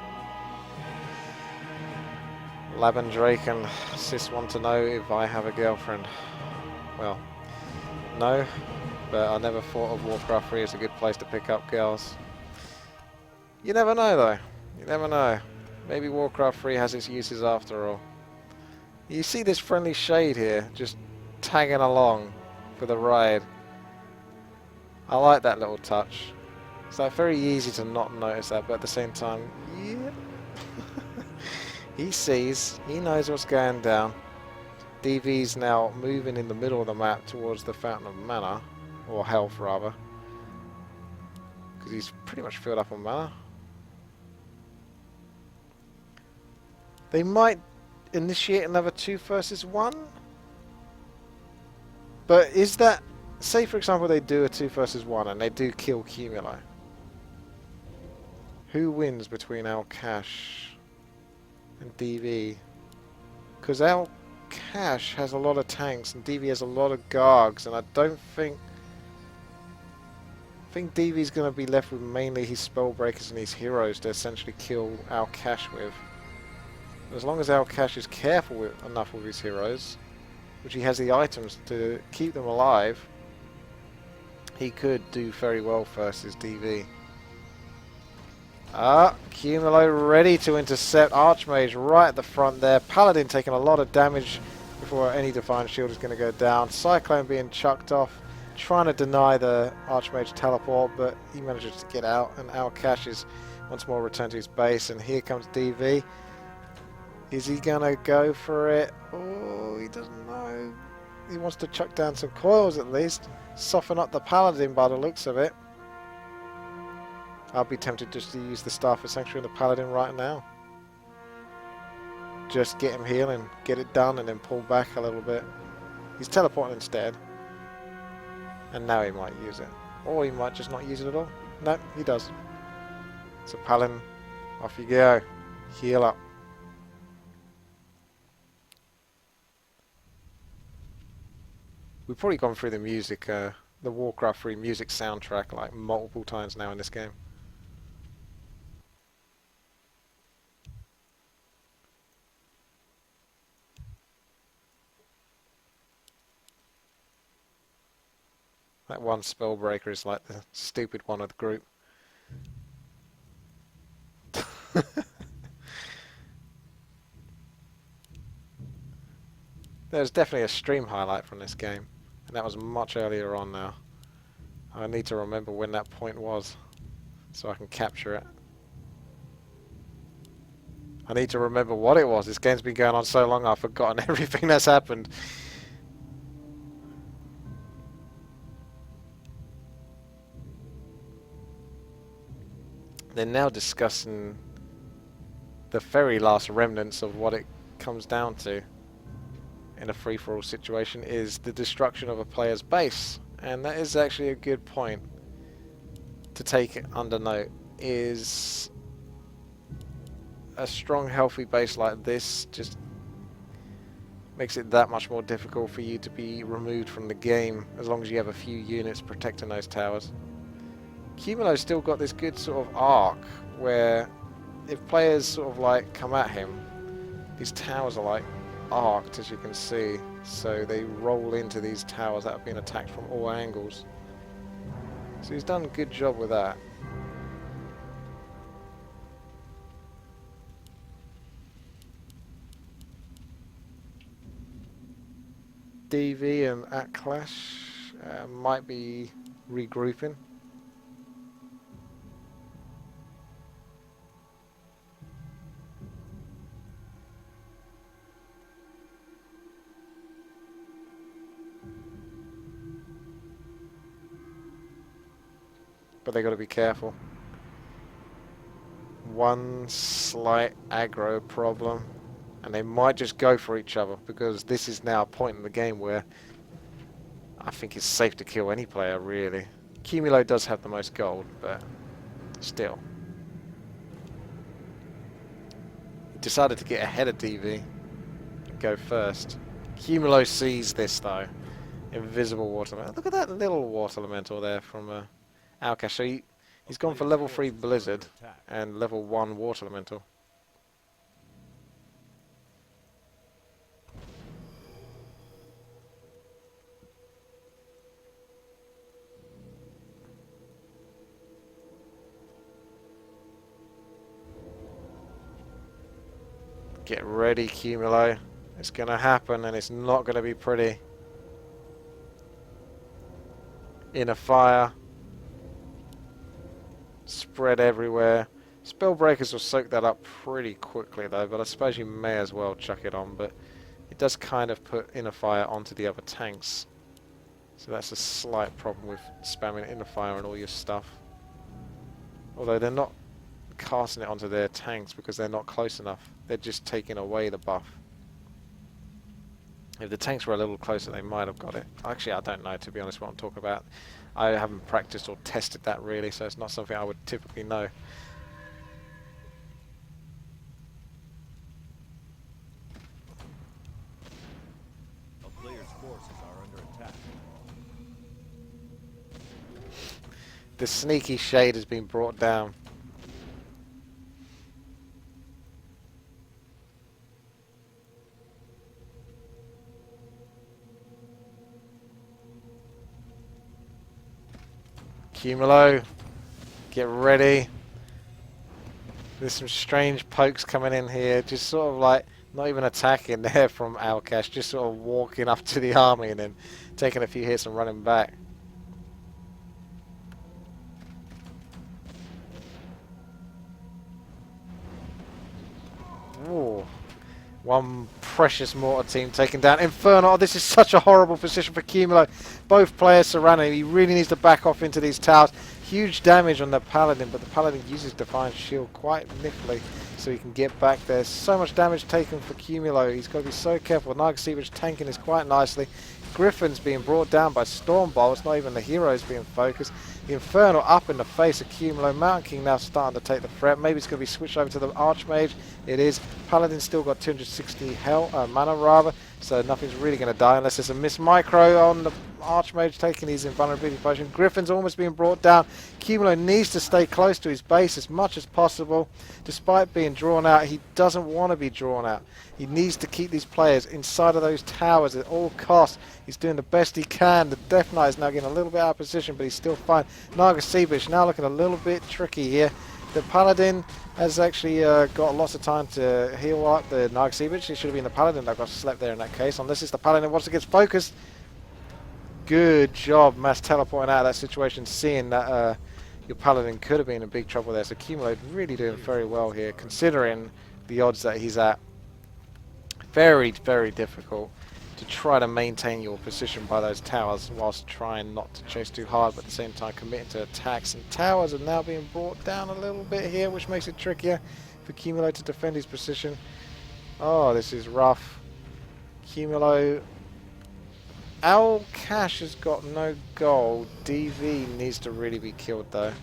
Laban Drake and Sis want to know if I have a girlfriend. Well, no. But I never thought of Warcraft 3 as a good place to pick up girls. You never know though. You never know. Maybe Warcraft 3 has its uses after all. You see this friendly shade here, just tagging along for the ride. I like that little touch. It's like very easy to not notice that, but at the same time, yeah. He sees, he knows what's going down. DV's now moving in the middle of the map towards the Fountain of Mana, or Health rather, because he's pretty much filled up on mana. They might initiate another 2 versus 1, but is that, say for example they do a 2 versus 1 and they do kill Cumulo, who wins between Alcash and DV? Because Alcash has a lot of tanks and DV has a lot of Gargs, and I don't think DV's going to be left with mainly his Spellbreakers and his heroes to essentially kill Alcash with. As long as Alcash is careful enough with his heroes, which he has the items to keep them alive, he could do very well versus DV. Cumulo ready to intercept. Archmage right at the front there. Paladin taking a lot of damage before any Divine Shield is going to go down. Cyclone being chucked off, trying to deny the Archmage teleport, but he manages to get out, and Alcash is once more returned to his base, and here comes DV. Is he gonna go for it? Oh, he doesn't know. He wants to chuck down some coils at least. Soften up the Paladin by the looks of it. I'll be tempted just to use the Staff of Sanctuary and the Paladin right now. Just get him healing, get it done, and then pull back a little bit. He's teleporting instead. And now he might use it. Or he might just not use it at all. No, he does. So Paladin, off you go. Heal up. We've probably gone through the music, the Warcraft 3 music soundtrack like multiple times now in this game. That one Spellbreaker is like the stupid one of the group. There's definitely a stream highlight from this game, and that was much earlier on now. I need to remember when that point was, so I can capture it. I need to remember what it was. This game's been going on so long I've forgotten everything that's happened. They're now discussing the very last remnants of what it comes down to in a free-for-all situation is the destruction of a player's base, and that is actually a good point to take under note. Is a strong, healthy base like this just makes it that much more difficult for you to be removed from the game, as long as you have a few units protecting those towers. Cumulo's still got this good sort of arc, where if players sort of like come at him, these towers are like arced, as you can see, so they roll into these towers that have been attacked from all angles. So he's done a good job with that. DV and at Clash might be regrouping. But they got to be careful. One slight aggro problem, and they might just go for each other, because this is now a point in the game where I think it's safe to kill any player, really. Cumulo does have the most gold, but still. He decided to get ahead of DV and go first. Cumulo sees this though. Invisible water elemental. Look at that little water elemental there from Alkash. So he's gone for level 3 Blizzard and level 1 water elemental. Get ready, Cumulo. It's going to happen, and it's not going to be pretty. Inner fire. Spread everywhere. Spellbreakers will soak that up pretty quickly, though, but I suppose you may as well chuck it on. But it does kind of put inner fire onto the other tanks. So that's a slight problem with spamming inner fire on all your stuff. Although they're not casting it onto their tanks because they're not close enough. They're just taking away the buff. If the tanks were a little closer, they might have got it. Actually, I don't know, to be honest, what I'm talking about. I haven't practiced or tested that really, so it's not something I would typically know. A player's forces are under attack. The sneaky shade has been brought down. Cumulo, get ready. There's some strange pokes coming in here, just sort of like not even attacking there from Alkash, just sort of walking up to the army and then taking a few hits and running back. Ooh. One precious mortar team taken down. Inferno, oh, this is such a horrible position for Cumulo. Both players surrounding him. He really needs to back off into these towers. Huge damage on the Paladin, but the Paladin uses Divine Shield quite nipply so he can get back there. So much damage taken for Cumulo. He's got to be so careful. Nagasivich tanking this quite nicely. Griffin's being brought down by Storm Bolts. Not even the heroes being focused. The Inferno up in the face of Cumulo. Mountain King now starting to take the threat. Maybe it's going to be switched over to the Archmage. It is. Paladin still got 260 mana rather, so nothing's really going to die unless there's a miss micro on the Archmage taking his invulnerability potion. Griffin's almost being brought down. Cumulo needs to stay close to his base as much as possible. Despite being drawn out, he doesn't want to be drawn out. He needs to keep these players inside of those towers at all costs. He's doing the best he can. The Death Knight is now getting a little bit out of position, but he's still fine. Nagasivich now looking a little bit tricky here. The Paladin has actually got lots of time to heal up the Nagasivich. It should have been the Paladin that got slept there in that case. Unless it's the Paladin once it gets focused. Good job, mass teleporting out of that situation, seeing that your Paladin could have been in big trouble there. So Cumulo really doing very well here, considering the odds that he's at. Very, very difficult to try to maintain your position by those towers whilst trying not to chase too hard, but at the same time committing to attacks. And towers are now being brought down a little bit here, which makes it trickier for Cumulo to defend his position. Oh, this is rough. Cumulo. Alkash has got no gold. DV needs to really be killed though.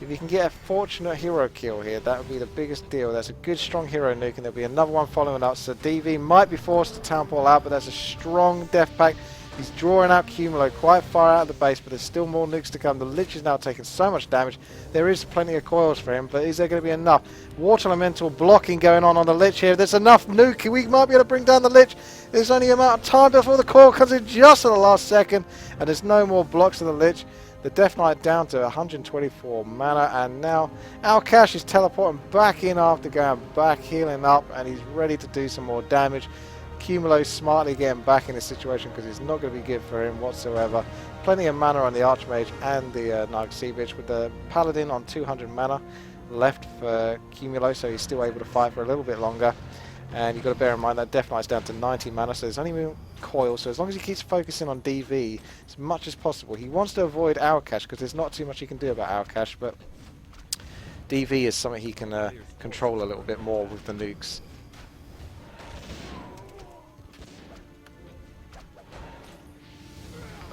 If you can get a fortunate hero kill here, that would be the biggest deal. That's a good strong hero nuke, and there'll be another one following up. So DV might be forced to town ball out, but that's a strong death pack. He's drawing out Cumulo quite far out of the base, but there's still more nukes to come. The Lich is now taking so much damage. There is plenty of coils for him, but is there going to be enough? Water Elemental blocking going on the Lich here. There's enough nuke. We might be able to bring down the Lich. There's only a amount of time before the coil comes in just at the last second, and there's no more blocks of the Lich. The Death Knight down to 124 mana, and now Alkash is teleporting back in after going back, healing up, and he's ready to do some more damage. Cumulo smartly getting back in this situation because it's not going to be good for him whatsoever. Plenty of mana on the Archmage and the Naga Sea Bitch, with the Paladin on 200 mana left for Cumulo, so he's still able to fight for a little bit longer. And you've got to bear in mind that Death Knight's down to 90 mana, so there's only coil, so as long as he keeps focusing on DV as much as possible. He wants to avoid Alkash because there's not too much he can do about Alkash, but DV is something he can control a little bit more with the nukes.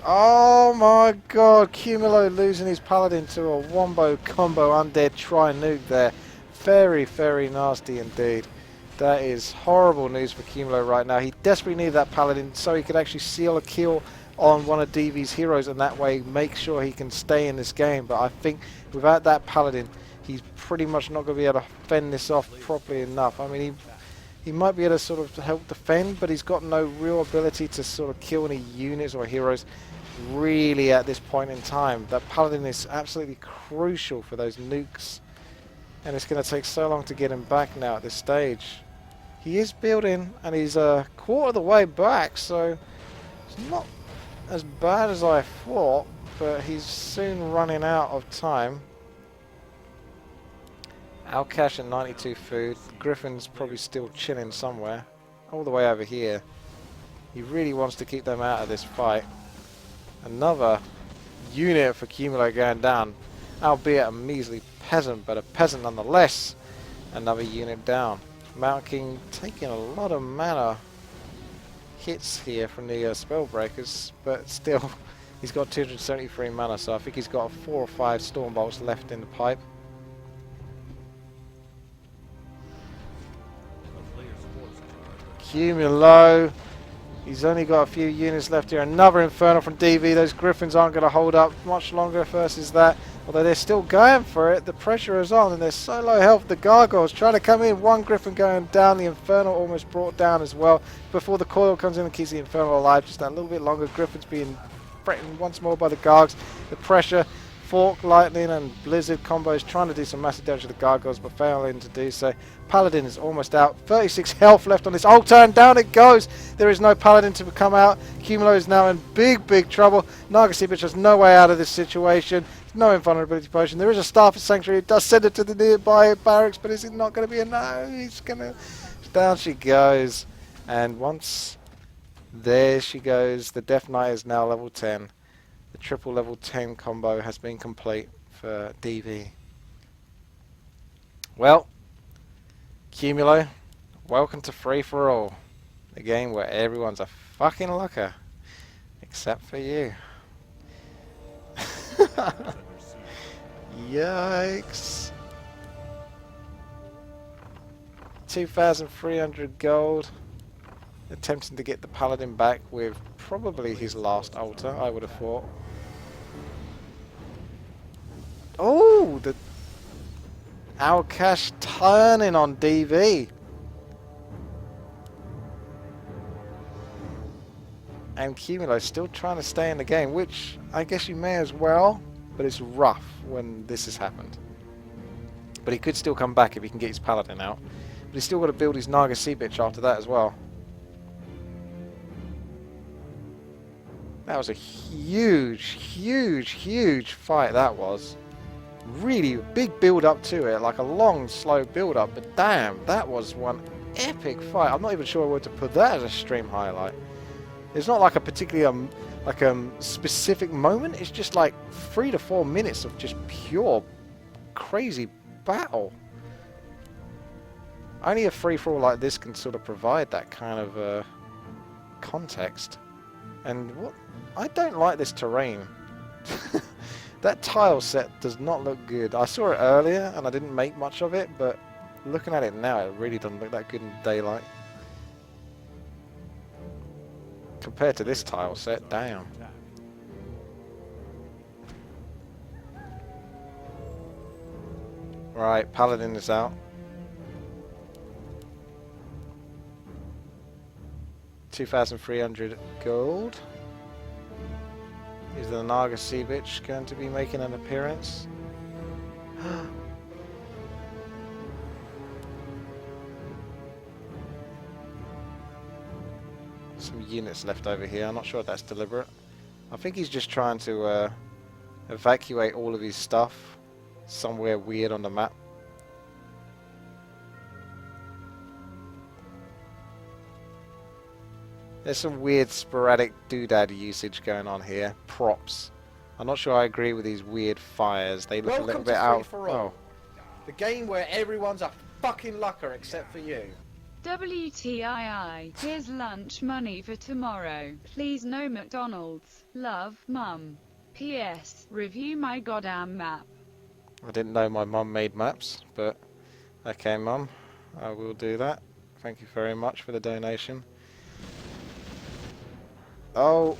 Oh my god, Cumulo losing his Paladin to a wombo combo undead tri-nuke there. Very, very nasty indeed. That is horrible news for Cumulo right now. He desperately needed that Paladin so he could actually seal a kill on one of DV's heroes and that way make sure he can stay in this game. But I think without that Paladin, he's pretty much not going to be able to fend this off properly enough. I mean, he might be able to sort of help defend, but he's got no real ability to sort of kill any units or heroes really at this point in time. That Paladin is absolutely crucial for those nukes, and it's going to take so long to get him back now at this stage. He is building, and he's a quarter of the way back, so it's not as bad as I thought, but he's soon running out of time. Alkash at 92 food. Griffin's probably still chilling somewhere, all the way over here. He really wants to keep them out of this fight. Another unit for Cumulo going down, albeit a measly peasant, but a peasant nonetheless. Another unit down. Mountain King taking a lot of mana hits here from the Spellbreakers, but still he's got 273 mana, so I think he's got 4 or 5 Storm Bolts left in the pipe. Cumulo, he's only got a few units left here. Another Inferno from DV. Those Griffins aren't going to hold up much longer versus that. Although they're still going for it, the pressure is on and they're so low health. The Gargoyles trying to come in. One Griffin going down. The Inferno almost brought down as well. Before the coil comes in and keeps the Inferno alive just a little bit longer. Griffin's being threatened once more by the Gargs. The pressure. Fork, Lightning and Blizzard combos trying to do some massive damage to the Gargoyles but failing to do so. Paladin is almost out. 36 health left on this altar and down it goes. There is no Paladin to come out. Cumulo is now in big trouble. Naga Sea Bitch has no way out of this situation. No invulnerability potion. There is a Staff of Sanctuary. It does send it to the nearby barracks, but is it not going to be enough? He's going to... Down she goes. And once... There she goes. The Death Knight is now level 10. The triple level 10 combo has been complete for DV. Well, Cumulo, welcome to Free For All. The game where everyone's a fucking looker. Except for you. Yikes. 2,300 gold. Attempting to get the Paladin back with probably his last altar, I would have thought. Oh, the Alkash turning on DV. And Cumulo still trying to stay in the game, which I guess you may as well, but it's rough when this has happened. But he could still come back if he can get his Paladin out. But he's still got to build his Naga Sea Bitch after that as well. That was a huge fight, that was. Really big build up to it, like a long, slow build up, but damn, that was one epic fight. I'm not even sure where to put that as a stream highlight. It's not like a particularly specific moment, it's just like 3 to 4 minutes of just pure crazy battle. Only a free-for-all like this can sort of provide that kind of context. And what I don't like this terrain. That tile set does not look good. I saw it earlier and I didn't make much of it, but looking at it now, it really doesn't look that good in daylight. Compared to this tile set, damn. Right, Paladin is out. 2,300 gold. Is the Naga Sea Bitch going to be making an appearance? Some units left over here. I'm not sure if that's deliberate. I think he's just trying to evacuate all of his stuff somewhere weird on the map. There's some weird sporadic doodad usage going on here. Props. I'm not sure I agree with these weird fires. They look a little bit out. Oh. The game where everyone's a fucking lucker except for you. WTii, here's lunch money for tomorrow. Please no McDonald's. Love, Mum. PS, review my goddamn map. I didn't know my mum made maps, but okay, Mum, I will do that. Thank you very much for the donation. Oh,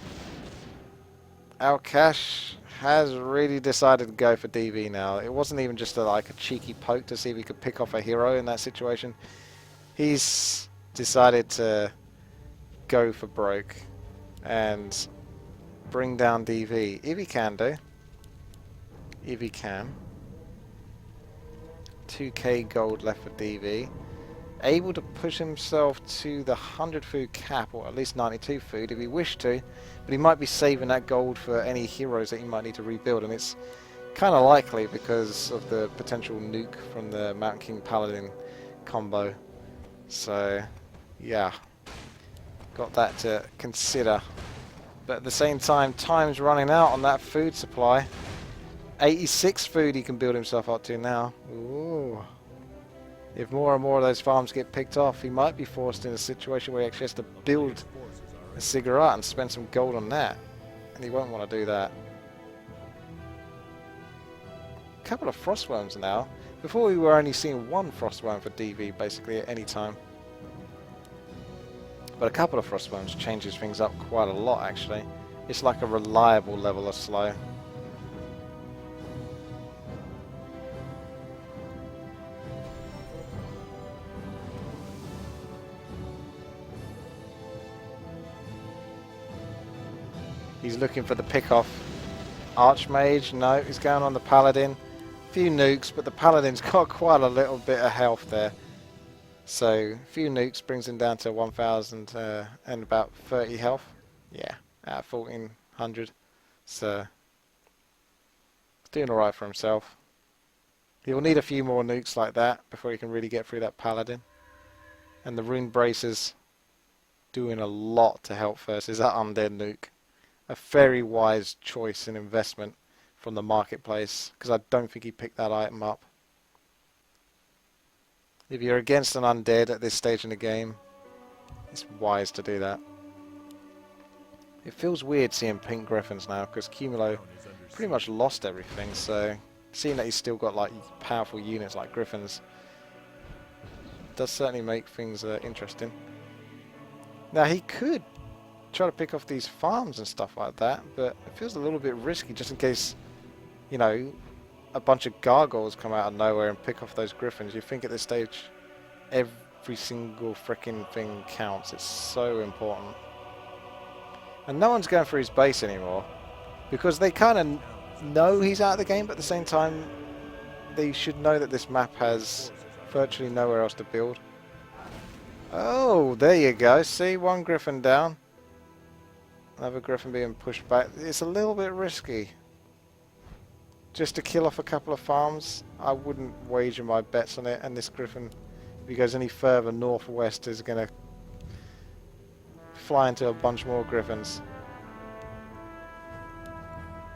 Alcash has really decided to go for DV now. It wasn't even just like a cheeky poke to see if he could pick off a hero in that situation. He's decided to go for broke and bring down DV. If he can do. If he can. 2k gold left for DV. Able to push himself to the 100 food cap, or at least 92 food if he wished to, but he might be saving that gold for any heroes that he might need to rebuild, and it's kind of likely because of the potential nuke from the Mountain King Paladin combo. So yeah, got that to consider, but at the same time, time's running out on that food supply. 86 food he can build himself up to now. Ooh. If more and more of those farms get picked off, he might be forced in a situation where he actually has to build a cigarette and spend some gold on that. And he won't want to do that. A couple of frostworms now. Before we were only seeing one frostworm for DV basically at any time. But a couple of frostworms changes things up quite a lot actually. It's like a reliable level of slow. He's looking for the pick-off. Archmage, no, he's going on the Paladin. Few nukes, but the Paladin's got quite a little bit of health there. So, few nukes brings him down to 1,000 and about 30 health. Yeah, out of 1,400. So, doing alright for himself. He will need a few more nukes like that before he can really get through that Paladin. And the rune braces doing a lot to help versus that undead nuke. A very wise choice and investment from the marketplace, because I don't think he picked that item up. If you're against an undead at this stage in the game, it's wise to do that. It feels weird seeing pink griffins now, because Cumulo pretty much lost everything, so seeing that he's still got like powerful units like griffins does certainly make things interesting. Now he could try to pick off these farms and stuff like that, but it feels a little bit risky just in case, you know, a bunch of gargoyles come out of nowhere and pick off those griffins. You think at this stage every single freaking thing counts. It's so important. And no one's going for his base anymore because they kind of know he's out of the game, but at the same time they should know that this map has virtually nowhere else to build. Oh, there you go. See, one griffin down. Another griffin being pushed back. It's a little bit risky. Just to kill off a couple of farms, I wouldn't wager my bets on it. And this griffin, if he goes any further northwest, is going to fly into a bunch more griffins.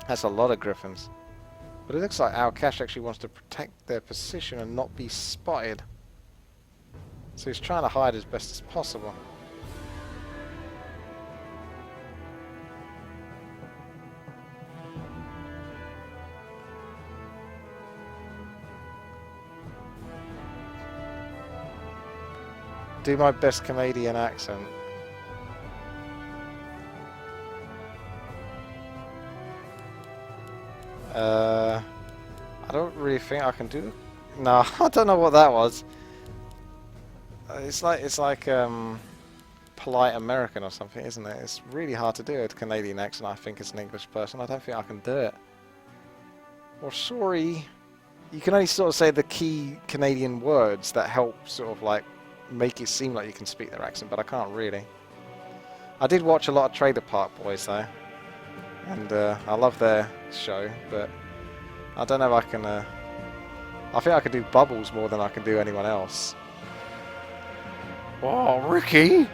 That's a lot of griffins. But it looks like Alcash actually wants to protect their position and not be spotted. So he's trying to hide as best as possible. do my best Canadian accent. I don't really think I can do. No, I don't know what that was. It's like polite American or something, isn't it? It's really hard to do a Canadian accent. I think as an English person, I don't think I can do it. Or sorry, you can only sort of say the key Canadian words that help sort of like make it seem like you can speak their accent, but I can't really. I did watch a lot of Trailer Park Boys though, and I love their show, but I don't know if I can. I think I can do Bubbles more than I can do anyone else. Oh, Ricky!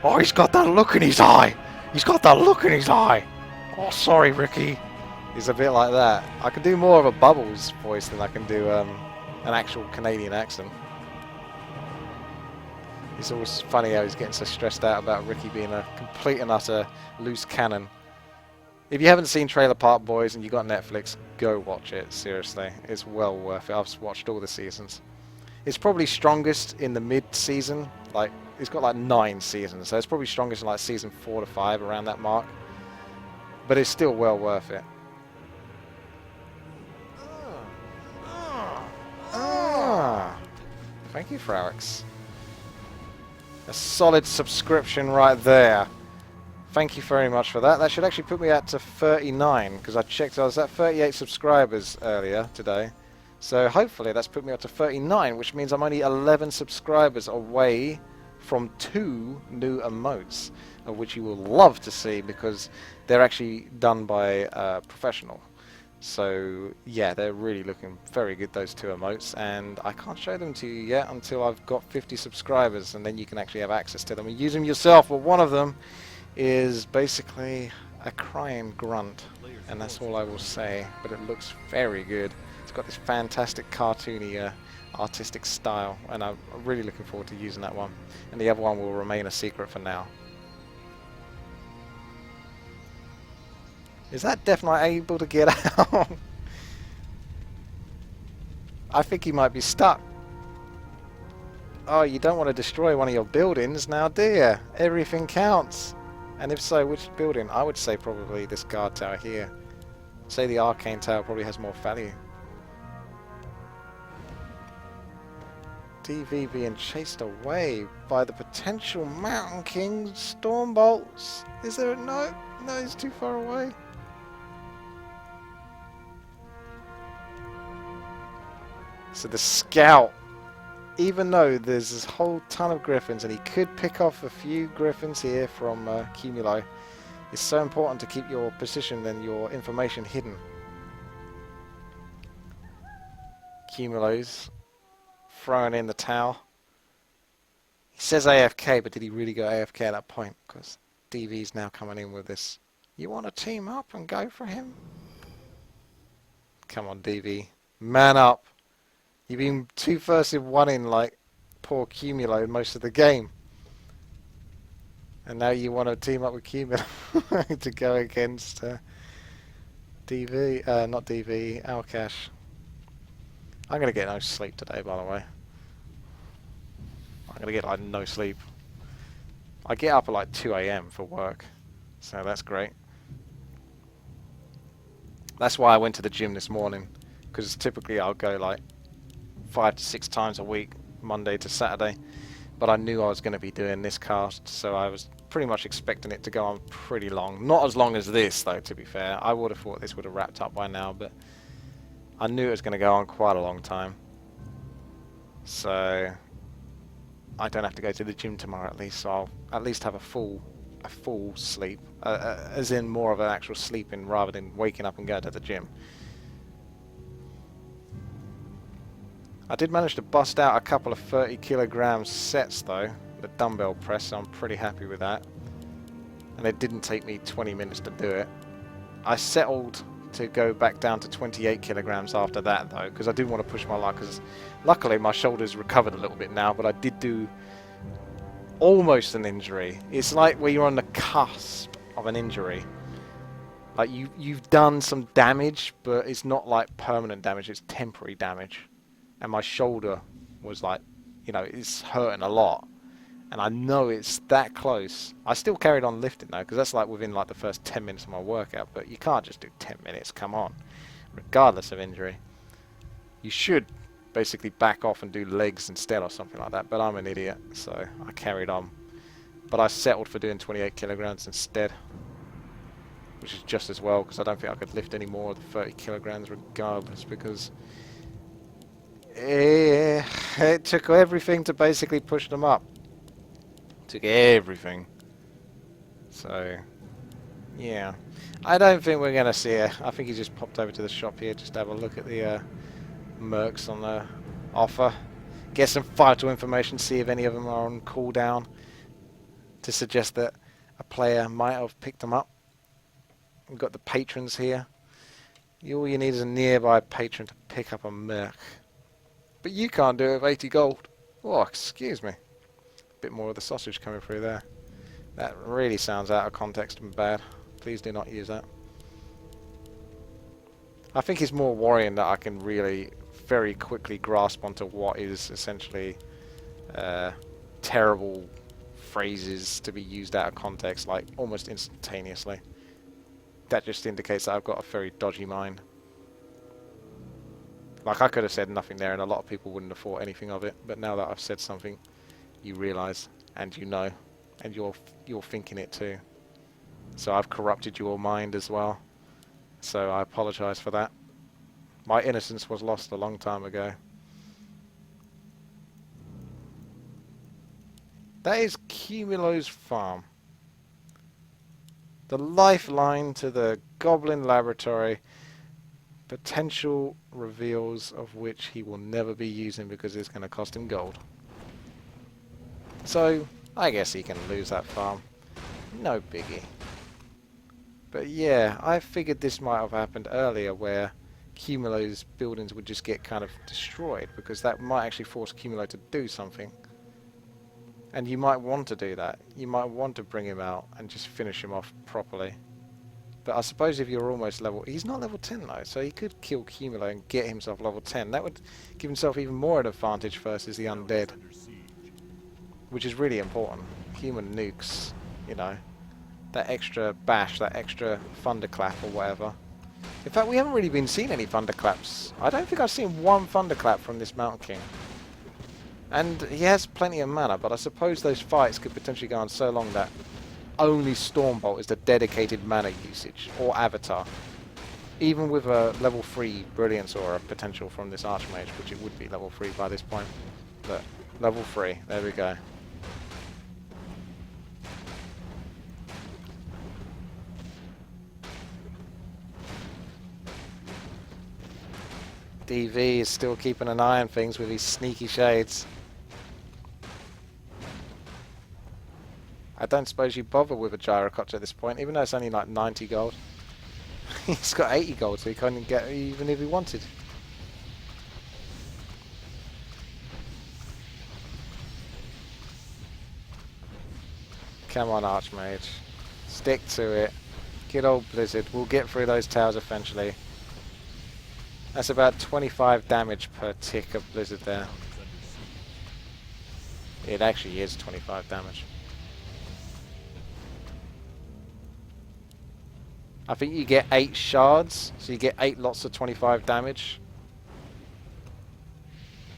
Oh, he's got that look in his eye! He's got that look in his eye! Oh, sorry, Ricky! He's a bit like that. I can do more of a Bubbles voice than I can do an actual Canadian accent. It's always funny how he's getting so stressed out about Ricky being a complete and utter loose cannon. If you haven't seen Trailer Park Boys and you got Netflix, go watch it, seriously. It's well worth it. I've watched all the seasons. It's probably strongest in the mid-season. Like, it's got like 9 seasons, so it's probably strongest in like season 4 to 5, around that mark. But it's still well worth it. Thank you, Frowix. A solid subscription right there. Thank you very much for that. That should actually put me up to 39, because I checked I was at 38 subscribers earlier today. So hopefully that's put me up to 39, which means I'm only 11 subscribers away from 2 new emotes, of which you will love to see because they're actually done by a professional. So yeah, they're really looking very good, those 2 emotes, and I can't show them to you yet until I've got 50 subscribers, and then you can actually have access to them and use them yourself. But one of them is basically a crying grunt, and that's all I will say, but it looks very good. It's got this fantastic cartoony artistic style, and I'm really looking forward to using that one, and the other one will remain a secret for now. Is that Death Knight able to get out? I think he might be stuck. Oh, you don't want to destroy one of your buildings now, do you? Everything counts. And if so, which building? I would say probably this guard tower here. Say the arcane tower probably has more value. DV being chased away by the potential Mountain King storm bolts. Is there a no? No, he's too far away. So the scout, even though there's this whole ton of griffins, and he could pick off a few griffins here from Cumulo, it's so important to keep your position and your information hidden. Cumulo's throwing in the towel. He says AFK, but did he really go AFK at that point? Because DV's now coming in with this. You want to team up and go for him? Come on, DV. Man up. You've been 2 versus 1 in like poor Cumulo most of the game. And now you want to team up with Cumulo to go against DV, not DV, Alcash. I'm going to get no sleep today, by the way. I'm going to get like no sleep. I get up at like 2 AM for work, so that's great. That's why I went to the gym this morning, because typically I'll go like 5 to 6 times a week, Monday to Saturday, but I knew I was going to be doing this cast, so I was pretty much expecting it to go on pretty long. Not as long as this, though, to be fair. I would have thought this would have wrapped up by now, but I knew it was going to go on quite a long time. So I don't have to go to the gym tomorrow, at least, so I'll at least have a full sleep, as in more of an actual sleeping rather than waking up and going to the gym. I did manage to bust out a couple of 30 kilogram sets though, the dumbbell press, so I'm pretty happy with that. And it didn't take me 20 minutes to do it. I settled to go back down to 28 kilograms after that though, because I didn't want to push my luck, because luckily my shoulder's recovered a little bit now, but I did do almost an injury. It's like where you're on the cusp of an injury. Like you've done some damage, but it's not like permanent damage, it's temporary damage. And my shoulder was like, you know, it's hurting a lot. And I know it's that close. I still carried on lifting though, because that's like within like the first 10 minutes of my workout. But you can't just do 10 minutes, come on. Regardless of injury. You should basically back off and do legs instead or something like that. But I'm an idiot, so I carried on. But I settled for doing 28 kilograms instead. Which is just as well, because I don't think I could lift any more than 30 kilograms regardless, because it took everything to basically push them up. Took everything. So, yeah. I don't think we're going to see it. I think he just popped over to the shop here just to have a look at the mercs on the offer. Get some vital information, see if any of them are on cooldown to suggest that a player might have picked them up. We've got the patrons here. All you need is a nearby patron to pick up a merc. But you can't do it with 80 gold. Oh, excuse me. Bit more of the sausage coming through there. That really sounds out of context and bad. Please do not use that. I think it's more worrying that I can really very quickly grasp onto what is essentially terrible phrases to be used out of context, like almost instantaneously. That just indicates that I've got a very dodgy mind. Like, I could have said nothing there and a lot of people wouldn't have thought anything of it, but now that I've said something, you realise, and you know, and you're thinking it too. So I've corrupted your mind as well. So I apologise for that. My innocence was lost a long time ago. That is Cumulo's farm. The lifeline to the Goblin Laboratory. Potential reveals of which he will never be using because it's going to cost him gold. So, I guess he can lose that farm. No biggie. But yeah, I figured this might have happened earlier where Cumulo's buildings would just get kind of destroyed because that might actually force Cumulo to do something. And you might want to do that. You might want to bring him out and just finish him off properly. But I suppose if you're almost level... He's not level 10 though, so he could kill Cumulo and get himself level 10. That would give himself even more an advantage versus the undead. Which is really important. Human nukes, you know. That extra bash, that extra thunderclap or whatever. In fact, we haven't really been seeing any thunderclaps. I don't think I've seen one thunderclap from this Mountain King. And he has plenty of mana, but I suppose those fights could potentially go on so long that only Stormbolt is the dedicated mana usage, or Avatar. Even with a level 3 Brilliance or a potential from this Archmage, which it would be level 3 by this point. But level 3, there we go. DV is still keeping an eye on things with his sneaky shades. I don't suppose you bother with a Gyrocopter at this point, even though it's only like 90 gold. He's got 80 gold, so he couldn't get it even if he wanted. Come on, Archmage. Stick to it. Good old Blizzard. We'll get through those towers eventually. That's about 25 damage per tick of Blizzard there. It actually is 25 damage. I think you get 8 shards, so you get 8 lots of 25 damage.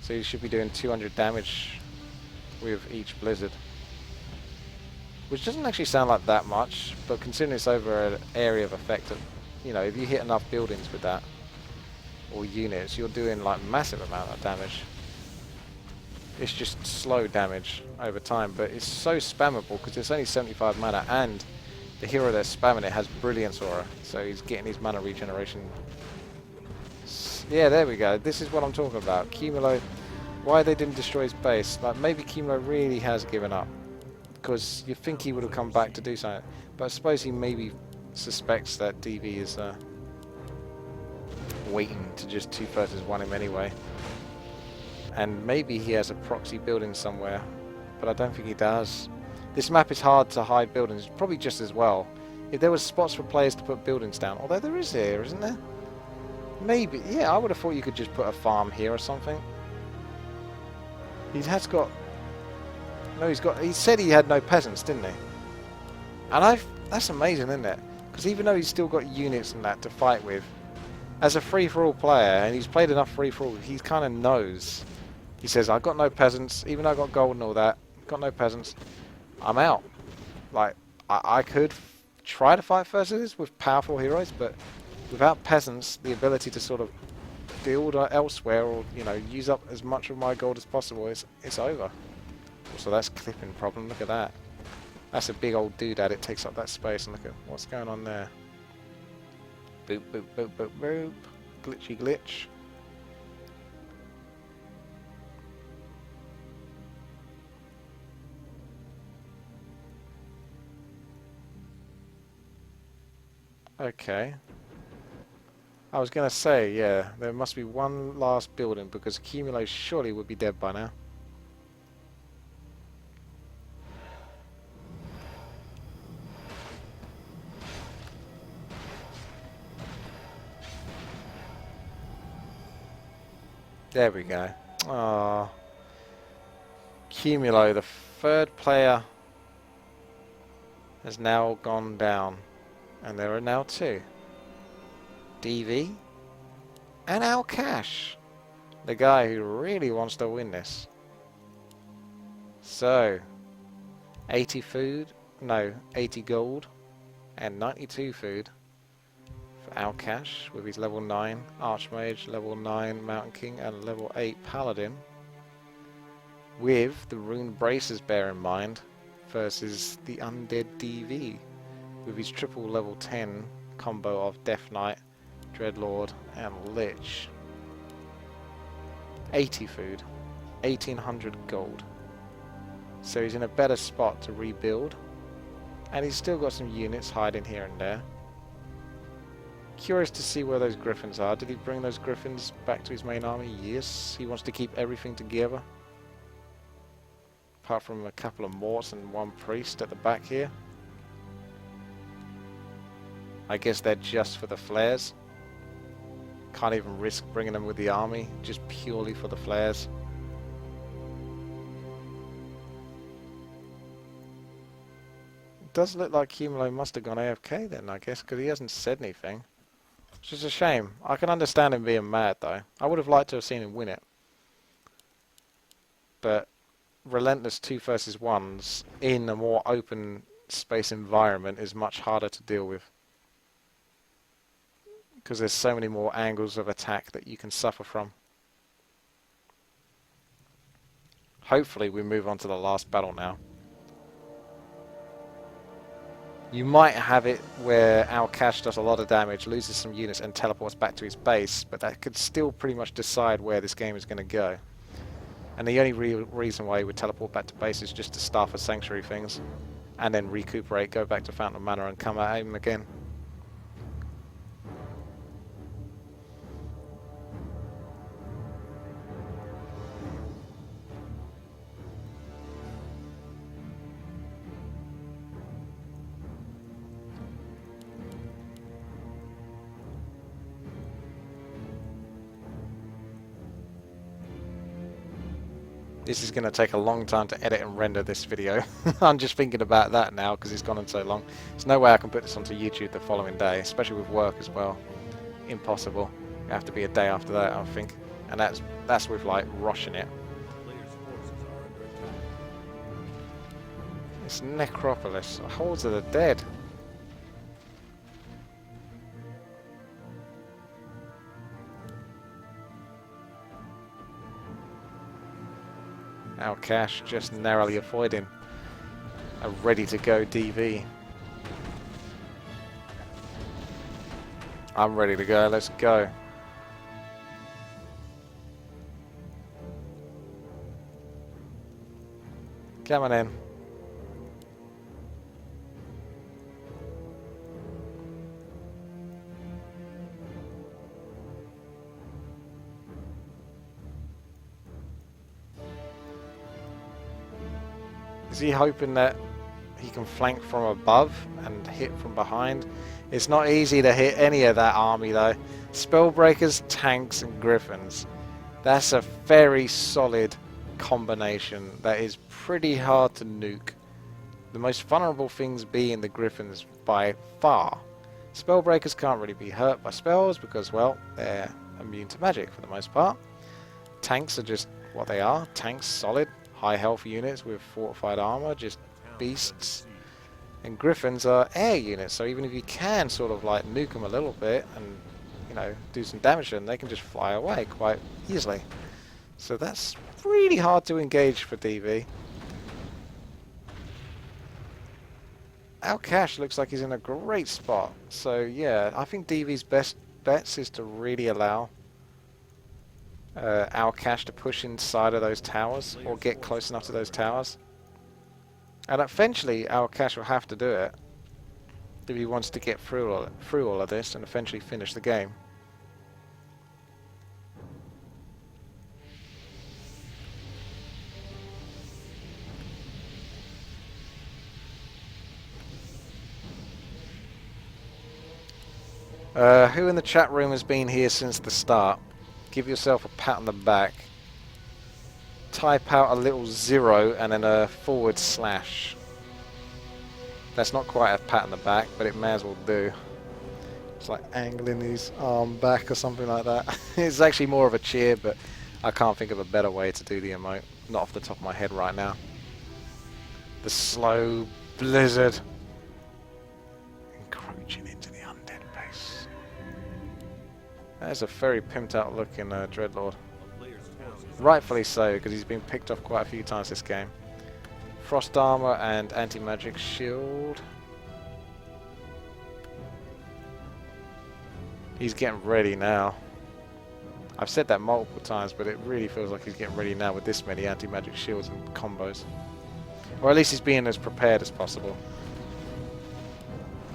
So you should be doing 200 damage with each Blizzard. Which doesn't actually sound like that much, but considering it's over an area of effect, you know, if you hit enough buildings with that, or units, you're doing like massive amount of damage. It's just slow damage over time, but it's so spammable because it's only 75 mana, and the hero that's spamming it has Brilliance Aura, so he's getting his mana regeneration. Yeah, there we go. This is what I'm talking about. Cumulo, why they didn't destroy his base. Like, maybe Cumulo really has given up, because you think he would have come back to do something, but I suppose he maybe suspects that DV is waiting to just 2 versus 1 him anyway. And maybe he has a proxy building somewhere, but I don't think he does. This map is hard to hide buildings, probably just as well. If there was spots for players to put buildings down, although there is here, isn't there? Maybe, yeah, I would have thought you could just put a farm here or something. He has got... No, he said he had no peasants, didn't he? And that's amazing, isn't it? Because even though he's still got units and that to fight with, as a free-for-all player, and he's played enough free-for-all, he kind of knows. He says, I've got no peasants, even though I've got gold and all that, got no peasants, I'm out. Like, I could try to fight versus with powerful heroes, but without peasants, the ability to sort of build elsewhere or, you know, use up as much of my gold as possible, it's over. So that's clipping problem, look at that. That's a big old doodad, it takes up that space, and look at what's going on there. Boop, boop, boop, boop, boop. Glitchy glitch. Okay. I was going to say, yeah, there must be one last building because Cumulo surely would be dead by now. There we go. Ah, Cumulo, the third player, has now gone down. And there are now two. DV and Alcash, the guy who really wants to win this. So, 80 food, no, 80 gold and 92 food for Alcash with his level 9 Archmage, level 9 Mountain King and level 8 Paladin. With the rune braces, bear in mind, versus the undead DV with his triple level 10 combo of Death Knight, Dreadlord and Lich. 80 food, 1800 gold. So he's in a better spot to rebuild, and he's still got some units hiding here and there. Curious to see where those griffins are. Did he bring those griffins back to his main army? Yes, he wants to keep everything together. Apart from a couple of morts and one priest at the back here. I guess they're just for the flares. Can't even risk bringing them with the army, just purely for the flares. It does look like Cumulo must have gone AFK then, I guess, because he hasn't said anything. Which is a shame. I can understand him being mad though. I would have liked to have seen him win it. But relentless 2 versus 1s in a more open space environment is much harder to deal with. Because there's so many more angles of attack that you can suffer from. Hopefully we move on to the last battle now. You might have it where Alcash does a lot of damage, loses some units and teleports back to his base, but that could still pretty much decide where this game is going to go. And the only real reason why he would teleport back to base is just to staff a sanctuary things, and then recuperate, go back to Fountain of Mana and come at him again. This is going to take a long time to edit and render this video. I'm just thinking about that now because it's gone on so long. There's no way I can put this onto YouTube the following day, especially with work as well. Impossible. It have to be a day after that, I think. And that's with like rushing it. Players' forces are under attack. It's Necropolis, Halls of the Dead. Alcash just narrowly avoiding a ready-to-go DV. I'm ready to go, let's go. Come on in. Is he hoping that he can flank from above and hit from behind? It's not easy to hit any of that army though. Spellbreakers, tanks and griffins. That's a very solid combination that is pretty hard to nuke. The most vulnerable things being the Griffins by far. Spellbreakers can't really be hurt by spells because, well, they're immune to magic for the most part. Tanks are just what they are. Tanks, solid, high health units with fortified armor, just beasts. And Griffins are air units, so even if you can sort of like nuke them a little bit and, you know, do some damage to them, they can just fly away quite easily. So that's really hard to engage for DV. Our Cash looks like he's in a great spot. So yeah, I think DV's best bets is to really allow our Cash to push inside of those towers or get close enough to those towers. And eventually our Cash will have to do it if he wants to get through all of this and eventually finish the game. Who in the chat room has been here since the start? Give yourself a pat on the back. Type out a little 0 and then a /. That's not quite a pat on the back, but it may as well do. It's like angling his arm back or something like that. It's actually more of a cheer, but I can't think of a better way to do the emote. Not off the top of my head right now. The slow blizzard. Encroaching into the undead base. There's a very pimped out looking Dreadlord. Rightfully so, because he's been picked off quite a few times this game. Frost armor and anti-magic shield. He's getting ready now. I've said that multiple times, but it really feels like he's getting ready now with this many anti-magic shields and combos. Or at least he's being as prepared as possible.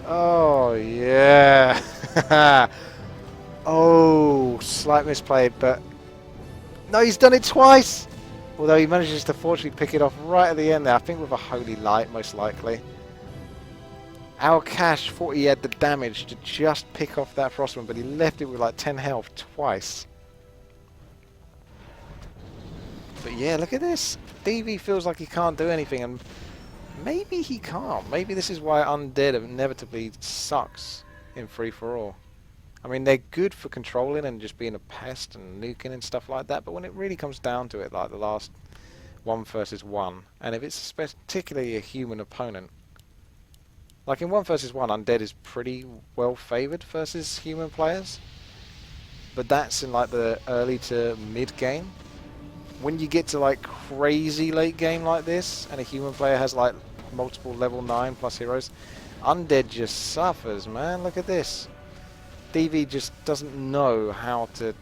Oh, yeah. Oh, slight misplayed, but... No, he's done it twice! Although he manages to fortunately pick it off right at the end there. I think with a Holy Light, most likely. Our Cash thought he had the damage to just pick off that Frostman, but he left it with like 10 health twice. But yeah, look at this. DV feels like he can't do anything, and maybe he can't. Maybe this is why Undead inevitably sucks in free-for-all. I mean, they're good for controlling and just being a pest and nuking and stuff like that, but when it really comes down to it, like the last 1 versus 1, and if it's particularly a human opponent, like in 1 versus 1, Undead is pretty well favoured versus human players, but that's in like the early to mid game. When you get to like crazy late game like this, and a human player has like multiple level 9 plus heroes, Undead just suffers, man. Look at this. DV just doesn't know how to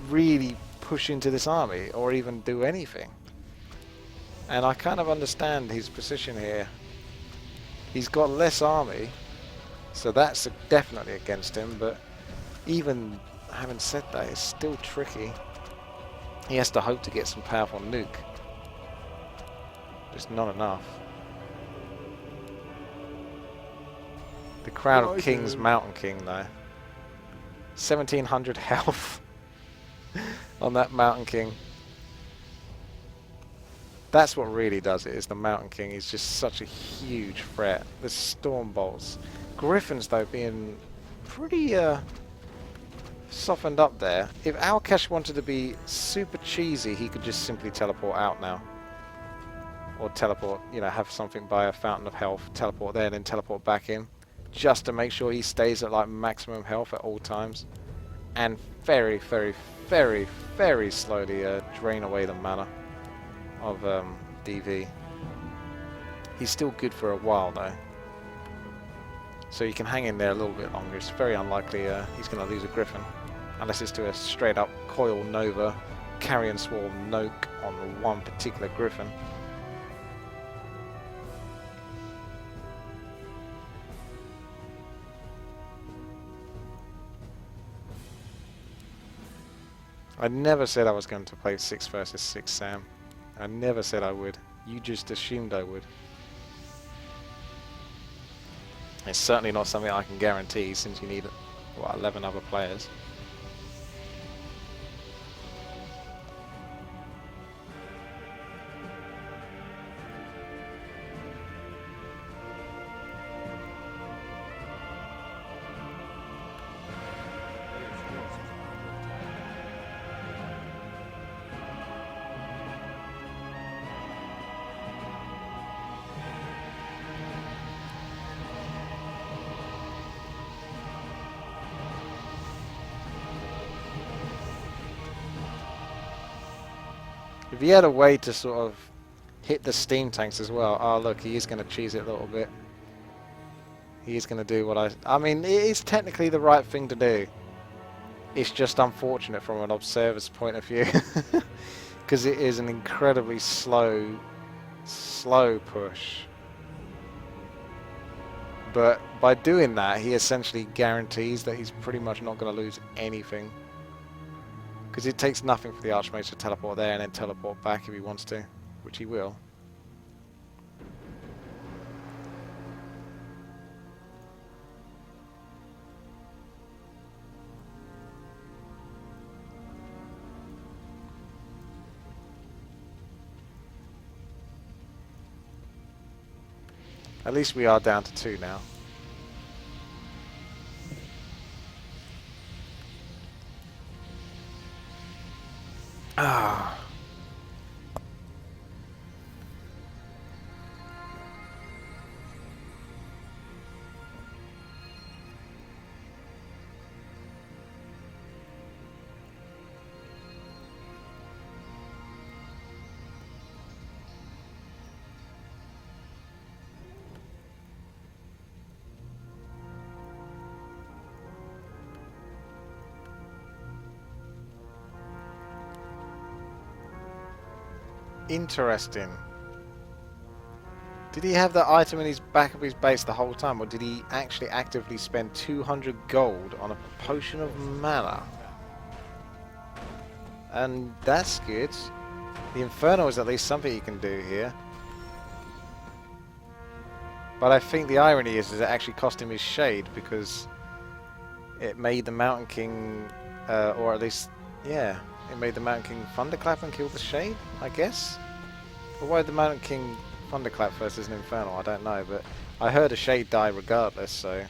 really push into this army or even do anything. And I kind of understand his position here. He's got less army, so that's definitely against him, but even having said that, it's still tricky. He has to hope to get some powerful nuke. Just not enough. The Crown of Kings, Mountain King though. 1700 health on that Mountain King. That's what really does it, is the Mountain King. He's just such a huge threat. The Storm Bolts. Griffins though being pretty softened up there. If Alkesh wanted to be super cheesy, he could just simply teleport out now. Or teleport, you know, have something by a Fountain of Health, teleport there and then teleport back in. Just to make sure he stays at like maximum health at all times, and very, very, very, very slowly drain away the mana of DV. He's still good for a while though, so you can hang in there a little bit longer. It's very unlikely he's going to lose a Griffin, unless it's to a straight up Coil Nova, Carrion Swarm Noke on one particular Griffin. I never said I was going to play 6 versus 6, Sam. I never said I would. You just assumed I would. It's certainly not something I can guarantee, since you need, what, 11 other players. If he had a way to sort of hit the steam tanks as well. Oh look, he is going to cheese it a little bit. He is going to do what I mean, it is technically the right thing to do. It's just unfortunate from an observer's point of view. Because it is an incredibly slow push. But by doing that, he essentially guarantees that he's pretty much not going to lose anything. Because it takes nothing for the Archmage to teleport there and then teleport back if he wants to. Which he will. At least we are down to 2 now. Ah. Interesting. Did he have that item in his back of his base the whole time, or did he actually actively spend 200 gold on a potion of mana? And that's good. The Inferno is at least something he can do here. But I think the irony is it actually cost him his shade, because it made the Mountain King, or at least, yeah, it made the Mountain King Thunderclap and kill the shade, I guess? But why did the Mountain King Thunderclap versus an Infernal? I don't know, but I heard a shade die regardless, so...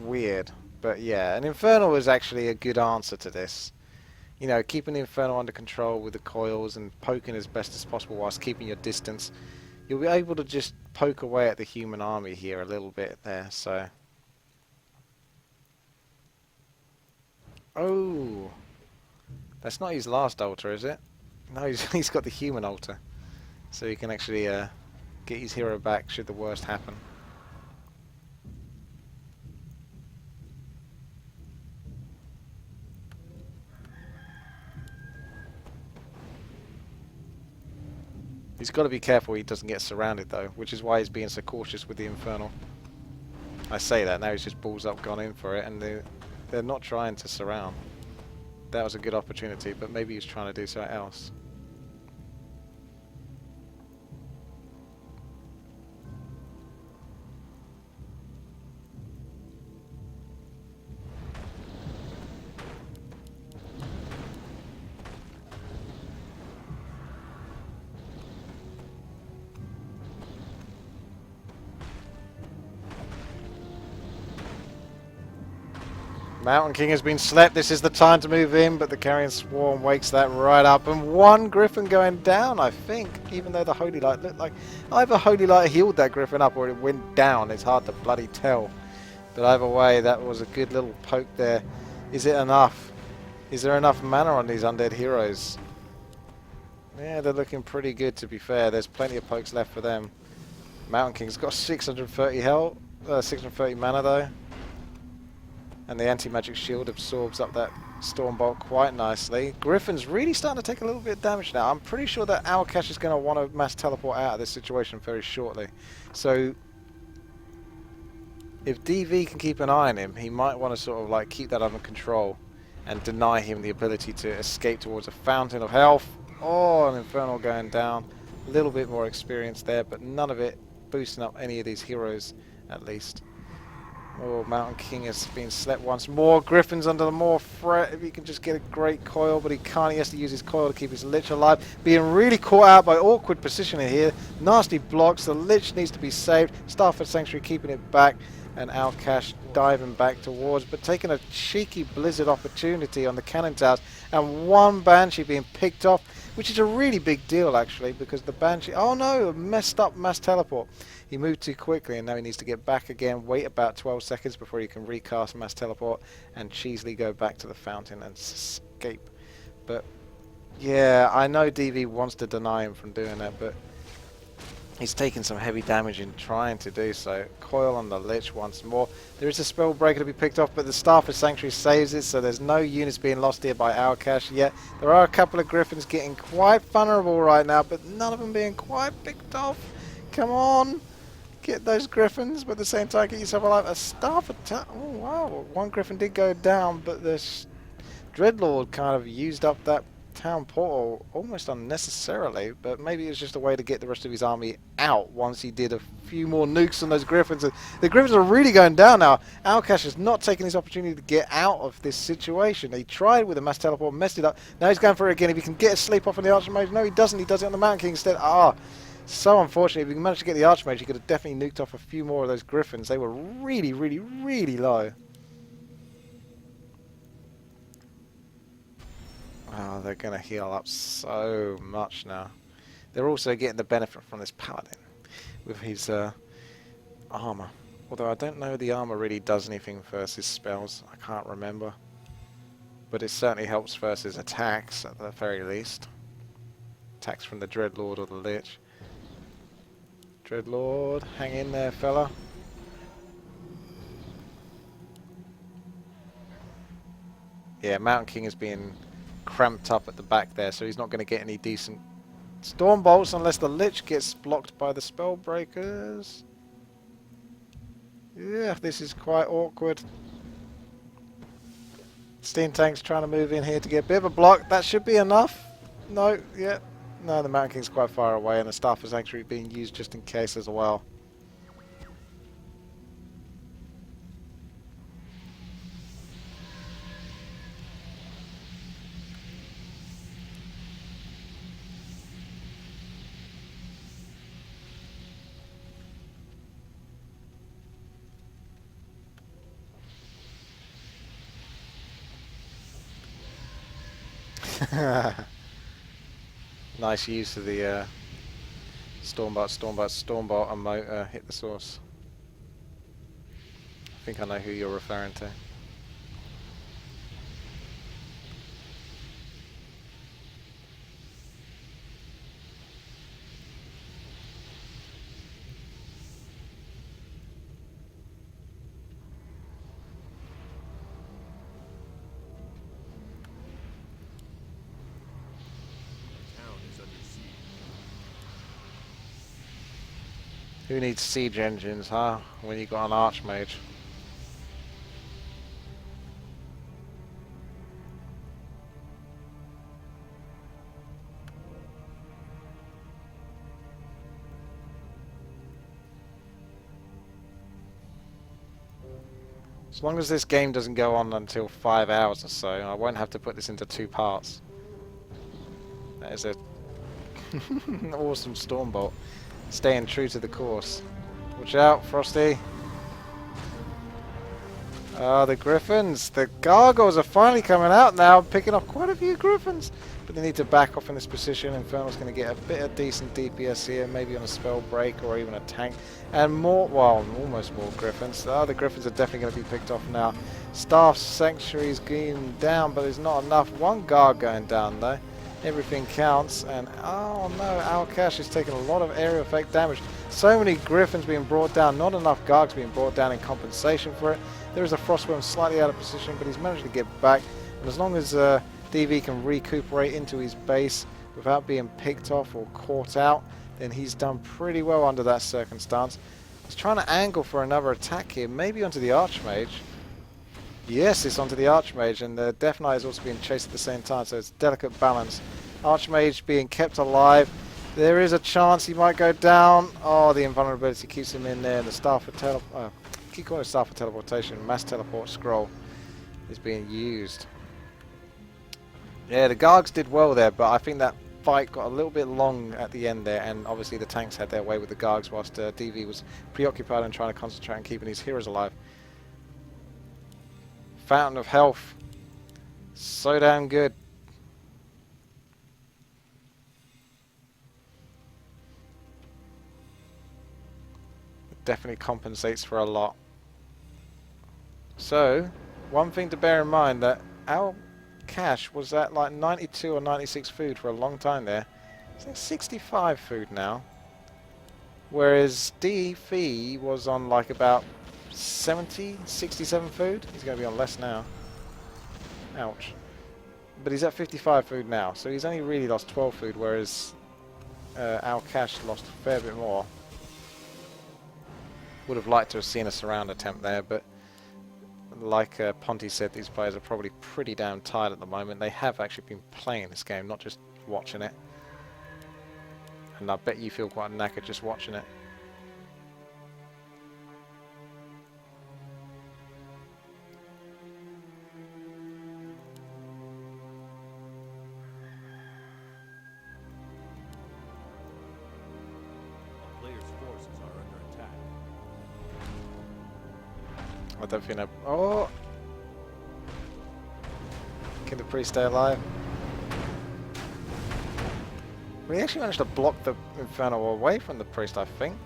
Weird. But yeah, an Infernal is actually a good answer to this. You know, keeping the Infernal under control with the coils and poking as best as possible whilst keeping your distance. You'll be able to just poke away at the human army here a little bit there, so... Oh, that's not his last altar, is it? No, he's got the human altar, so he can actually get his hero back should the worst happen. He's got to be careful he doesn't get surrounded though, which is why he's being so cautious with the Infernal. I say that, now he's just balls up gone in for it, and they're not trying to surround. That was a good opportunity, but maybe he's trying to do something else. Mountain King has been slept. This is the time to move in, but the Carrion Swarm wakes that right up. And one Griffin going down, I think, even though the Holy Light looked like... Either Holy Light healed that Griffin up or it went down. It's hard to bloody tell. But either way, that was a good little poke there. Is it enough? Is there enough mana on these undead heroes? Yeah, they're looking pretty good, to be fair. There's plenty of pokes left for them. Mountain King's got 630 health, 630 mana though. And the anti-magic shield absorbs up that storm bolt quite nicely. Griffin's really starting to take a little bit of damage now. I'm pretty sure that Owlcash is going to want to mass teleport out of this situation very shortly. So if DV can keep an eye on him, he might want to sort of like keep that under control and deny him the ability to escape towards a fountain of health. Oh, an Infernal going down. A little bit more experience there, but none of it boosting up any of these heroes at least. Oh, Mountain King has been slept once more. Griffin's under the more threat. If he can just get a great coil, but he can't. He has to use his coil to keep his Lich alive. Being really caught out by awkward positioning here. Nasty blocks. The Lich needs to be saved. Starford Sanctuary keeping it back. And Owlcash diving back towards, but taking a cheeky Blizzard opportunity on the cannon towers. And one Banshee being picked off, which is a really big deal actually, because the Banshee... Oh no, a messed up mass teleport. He moved too quickly and now he needs to get back again, wait about 12 seconds before he can recast mass teleport and cheesily go back to the fountain and escape. But yeah, I know DV wants to deny him from doing that, but he's taking some heavy damage in trying to do so. Coil on the Lich once more. There is a spell breaker to be picked off, but the Staff of Sanctuary saves it, so there's no units being lost here by Alcash yet. There are a couple of Griffins getting quite vulnerable right now, but none of them being quite picked off. Come on! Get those Griffins, but at the same time get yourself alive. A Staff attack. Oh wow, one Griffin did go down, but the Dreadlord kind of used up that town portal almost unnecessarily, but maybe it was just a way to get the rest of his army out once he did a few more nukes on those Griffins. The Griffins are really going down now. Alcash has not taken his opportunity to get out of this situation. He tried with a mass teleport, messed it up. Now he's going for it again. If he can get a sleep off on the Archmage, no he doesn't. He does it on the Mountain King instead. So unfortunate. If he managed to get the Archmage, he could have definitely nuked off a few more of those Griffins. They were really, really, really low. Oh, they're going to heal up so much now. They're also getting the benefit from this Paladin with his armor. Although I don't know the armor really does anything versus spells. I can't remember. But it certainly helps versus attacks at the very least. Attacks from the Dreadlord or the Lich. Dreadlord, hang in there, fella. Yeah, Mountain King is being cramped up at the back there, so he's not going to get any decent storm bolts unless the Lich gets blocked by the spell breakers. Yeah, this is quite awkward. Steam Tank's trying to move in here to get a bit of a block. That should be enough. No, yeah. No, the Mountain King's quite far away and the Staff of Sanctuary being used just in case as well. Nice use of the Stormbolt and motor hit the source. I think I know who you're referring to. Who needs siege engines, huh? When you got an Archmage. As long as this game doesn't go on until 5 hours or so, I won't have to put this into 2 parts. That is a awesome Stormbolt. Staying true to the course. Watch out, Frosty. The Griffins. The Gargoyles are finally coming out now, picking off quite a few Griffins. But they need to back off in this position. Infernal's going to get a bit of decent DPS here, maybe on a spell break or even a tank. And more, well, almost more Griffins. The Griffins are definitely going to be picked off now. Staff Sanctuary's going down, but there's not enough. One guard going down though. Everything counts, and oh no, Alcash is taking a lot of area effect damage. So many Griffins being brought down, not enough Gargs being brought down in compensation for it. There is a Frostworm slightly out of position, but he's managed to get back. And as long as DV can recuperate into his base without being picked off or caught out, then he's done pretty well under that circumstance. He's trying to angle for another attack here, maybe onto the Archmage. Yes, it's onto the Archmage, and the Death Knight is also being chased at the same time, so it's delicate balance. Archmage being kept alive. There is a chance he might go down. Oh, the invulnerability keeps him in there, and the Staff of keep calling it Staff of Teleportation, Mass Teleport Scroll is being used. Yeah, the Gargs did well there, but I think that fight got a little bit long at the end there, and obviously the tanks had their way with the Gargs whilst DV was preoccupied and trying to concentrate on keeping his heroes alive. Fountain of Health. So damn good. definitely compensates for a lot. So, one thing to bear in mind that our cache was at like 92 or 96 food for a long time there. It's like 65 food now. Whereas DV was on like about 70, 67 food. He's going to be on less now. Ouch. But he's at 55 food now, so he's only really lost 12 food, whereas our cache lost a fair bit more. Would have liked to have seen a surround attempt there, but like Ponty said, these players are probably pretty damn tired at the moment. They have actually been playing this game, not just watching it. And I bet you feel quite knackered just watching it. A player's forces are under attack. I don't think I... Oh! Can the priest stay alive? We actually managed to block the Inferno away from the priest, I think.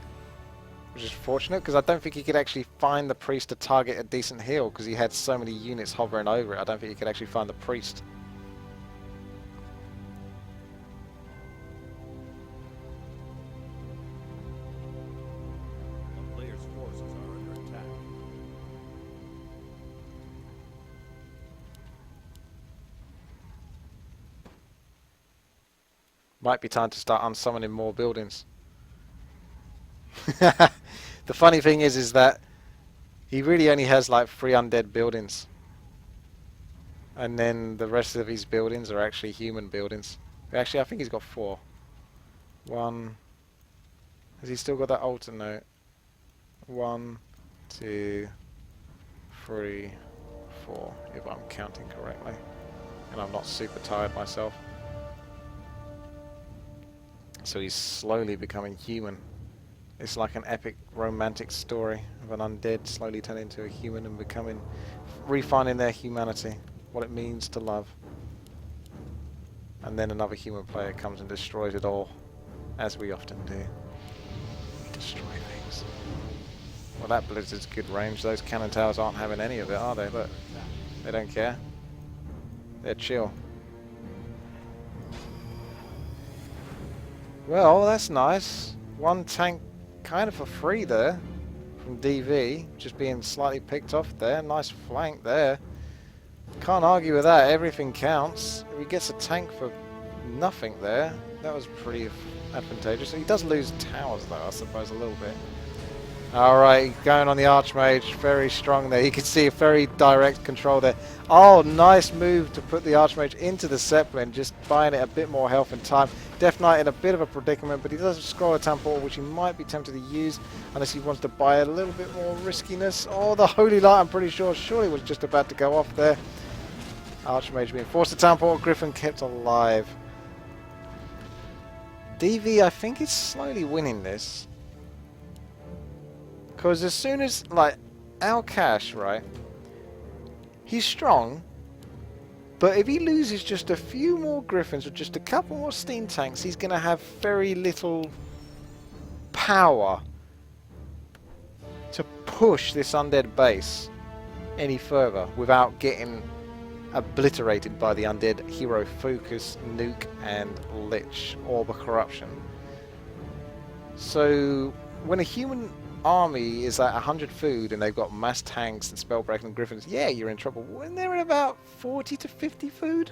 Which is fortunate, because I don't think he could actually find the priest to target a decent heal, because he had so many units hovering over it. I don't think he could actually find the priest. A player's forces are under attack. Might be time to start unsummoning more buildings. The funny thing is that he really only has like 3 undead buildings. And then the rest of his buildings are actually human buildings. Actually, I think he's got 4. 1. Has he still got that altar note? 1, 2, 3, 4, if I'm counting correctly. And I'm not super tired myself. So he's slowly becoming human. It's like an epic romantic story of an undead slowly turning into a human and becoming, refining their humanity, what it means to love. And then another human player comes and destroys it all, as we often do. We destroy things. Well, that blizzard's good range. Those cannon towers aren't having any of it, are they? Look, they don't care. They're chill. Well, that's nice. 1 tank kind of for free there from DV, just being slightly picked off there. Nice flank there. Can't argue with that. Everything counts. If he gets a tank for nothing there, that was pretty advantageous. He does lose towers though, I suppose, a little bit. Alright, going on the Archmage, very strong there. You can see a very direct control there. Oh, nice move to put the Archmage into the Zeppelin, just buying it a bit more health and time. Death Knight in a bit of a predicament, but he does scroll a Town Portal, which he might be tempted to use, unless he wants to buy a little bit more riskiness. Oh, the Holy Light, I'm pretty sure, surely was just about to go off there. Archmage being forced to Town Portal, Griffin kept alive. DV, I think, is slowly winning this. Because as soon as, like, our cash, right, he's strong, but if he loses just a few more Griffins or just a couple more steam tanks, he's going to have very little power to push this undead base any further without getting obliterated by the undead hero Focus, Nuke, and Lich, Orb of Corruption. So, when a human army is at 100 food and they've got mass tanks and spellbreaking and griffins, yeah, you're in trouble. When they're at about 40 to 50 food,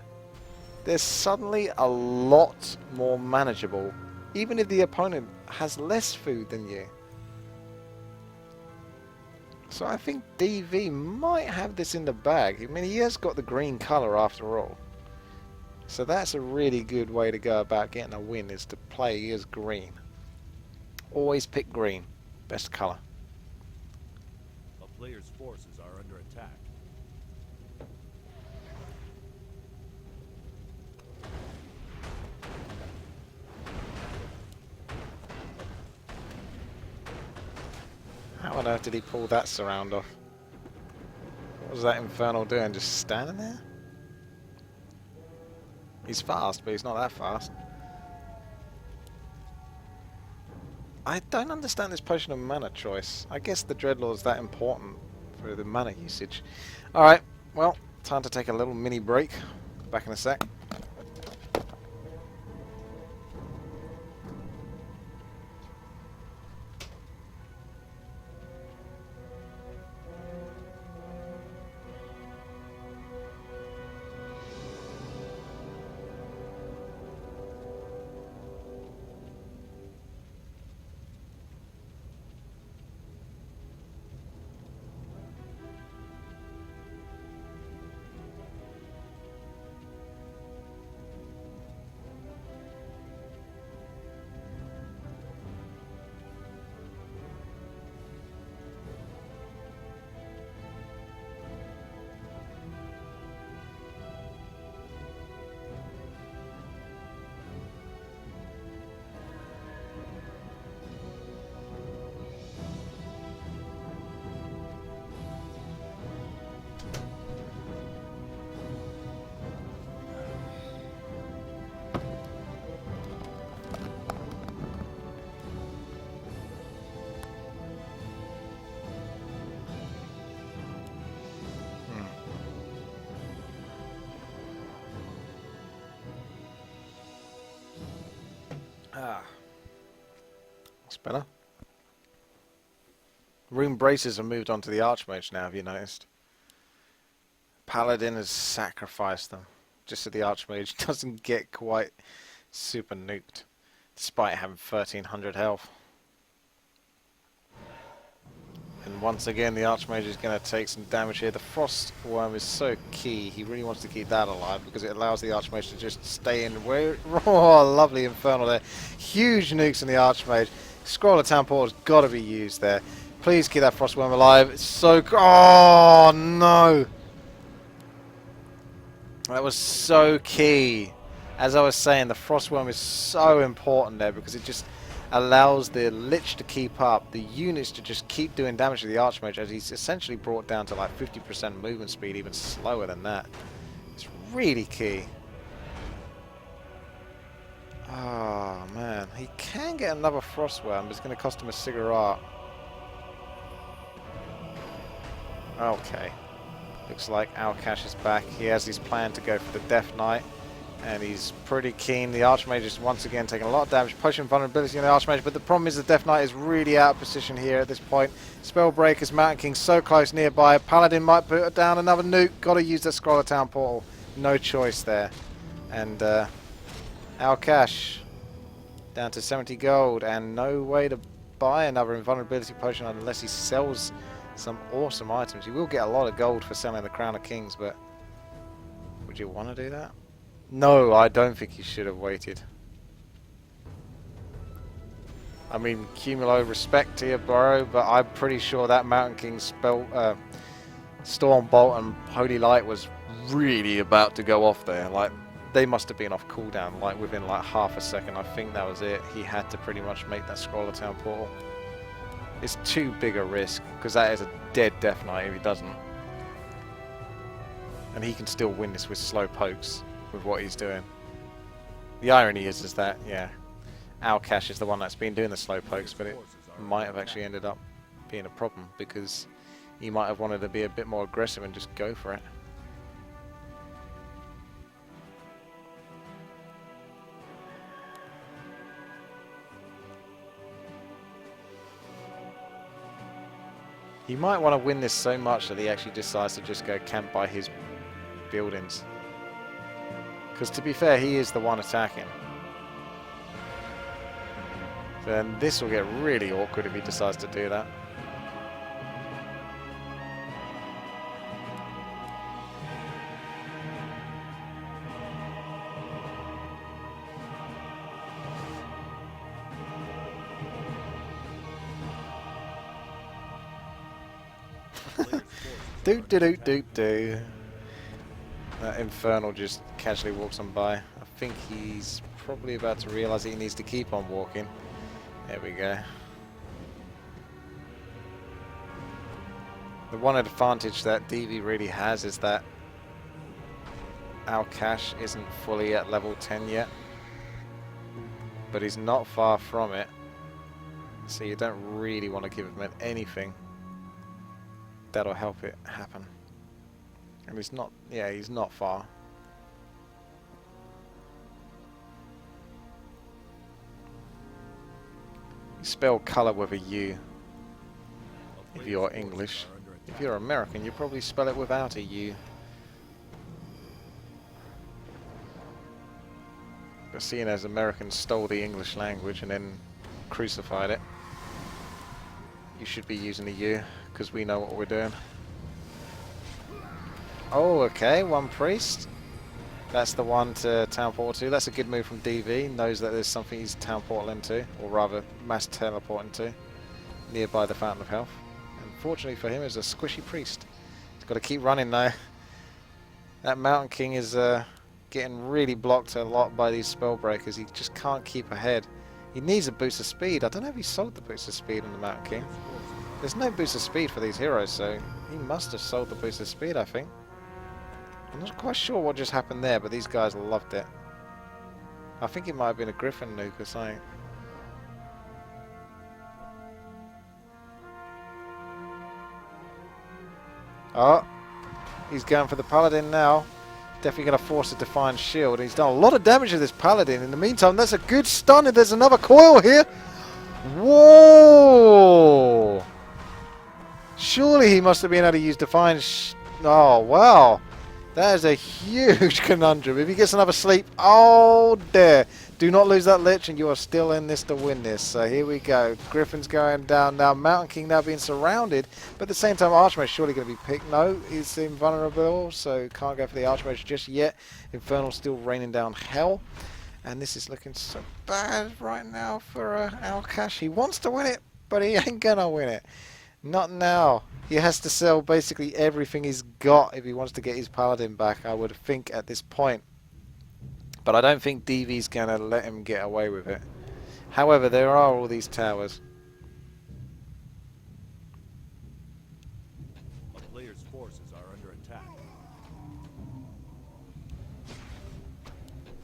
they're suddenly a lot more manageable, even if the opponent has less food than you. So I think DV might have this in the bag. I mean, he has got the green colour after all. So that's a really good way to go about getting a win, is to play as green. Always pick green. Best colour. A player's forces are under attack. How on earth did he pull that surround off? What was that Infernal doing? Just standing there? He's fast, but he's not that fast. I don't understand this potion of mana choice. I guess the Dreadlord's that important for the mana usage. Alright, well, time to take a little mini break. Back in a sec. That's better. Rune braces have moved on to the Archmage now, have you noticed? Paladin has sacrificed them, just so the Archmage doesn't get quite super nuked, despite having 1300 health. And once again, the Archmage is going to take some damage here. The Frost Worm is so key. He really wants to keep that alive because it allows the Archmage to just stay in. Where, oh, lovely Infernal there. Huge nukes in the Archmage. Scroll of Town Portal's got to be used there. Please keep that Frost Worm alive. It's so... Oh, no. That was so key. As I was saying, the Frost Worm is so important there because it just allows the Lich to keep up, the units to just keep doing damage to the Archmage, as he's essentially brought down to like 50% movement speed, even slower than that. It's really key. Oh man, he can get another Frostworm, but it's going to cost him a cigarette. Okay. Looks like Alkash is back. He has his plan to go for the Death Knight, and he's pretty keen. The Archmage is once again taking a lot of damage, pushing vulnerability on the Archmage, but the problem is the Death Knight is really out of position here at this point. Spellbreaker's Mountain King so close nearby. Paladin might put down another nuke. Got to use that Scroll of Town Portal. No choice there. And Alkash down to 70 gold, and no way to buy another invulnerability potion unless he sells some awesome items. You will get a lot of gold for selling the Crown of Kings, but would you want to do that? No, I don't think you should have waited. I mean, Cumulo, respect to you, bro, but I'm pretty sure that Mountain King spell, Storm Bolt and Holy Light was really about to go off there. Like, they must have been off cooldown, like within like half a second. I think that was it. He had to pretty much make that Scroll of Town Portal. It's too big a risk, because that is a dead Death Knight if he doesn't. And he can still win this with slow pokes with what he's doing. The irony is that, yeah, Alkash is the one that's been doing the slow pokes, but it might have actually ended up being a problem, because he might have wanted to be a bit more aggressive and just go for it. He might want to win this so much that he actually decides to just go camp by his buildings. Because to be fair, he is the one attacking. Then this will get really awkward if he decides to do that. Do. That Infernal just casually walks on by. I think he's probably about to realise he needs to keep on walking. There we go. The one advantage that DV really has is that Alkash isn't fully at level 10 yet. But he's not far from it. So you don't really want to give him anything that'll help it happen. And he's not, yeah, he's not far. You spell colour with a U A if you're player's forces English. are under If attack. you're American, you probably spell it without a U. But seeing as Americans stole the English language and then crucified it, you should be using a U, because we know what we're doing. Oh, okay, one priest. That's the one to town portal to. That's a good move from DV. Knows that there's something he's town portal into, or rather mass teleporting to, nearby the Fountain of Health. And fortunately for him, it's a squishy priest. He's got to keep running now. That Mountain King is getting really blocked a lot by these spell breakers. He just can't keep ahead. He needs a boost of speed. I don't know if he sold the boost of speed on the Mountain King. There's no boost of speed for these heroes, so he must have sold the boost of speed, I think. I'm not quite sure what just happened there, but these guys loved it. I think it might have been a Griffin nuke or something. Oh, he's going for the Paladin now. Definitely going to force a Defiant Shield. He's done a lot of damage to this Paladin. In the meantime, that's a good stun, and there's another coil here. Whoa! Surely he must have been able to use Defiant Oh, wow. That is a huge conundrum. If he gets another sleep, oh dear. Do not lose that Lich and you are still in this to win this. So here we go. Griffin's going down now. Mountain King now being surrounded. But at the same time, Archmage surely going to be picked. No, he's invulnerable, so can't go for the Archmage just yet. Infernal still raining down hell. And this is looking so bad right now for Alkash. He wants to win it, but he ain't going to win it. Not now. He has to sell basically everything he's got if he wants to get his Paladin back, I would think, at this point. But I don't think DV's going to let him get away with it. However, there are all these towers. A player's forces are under attack.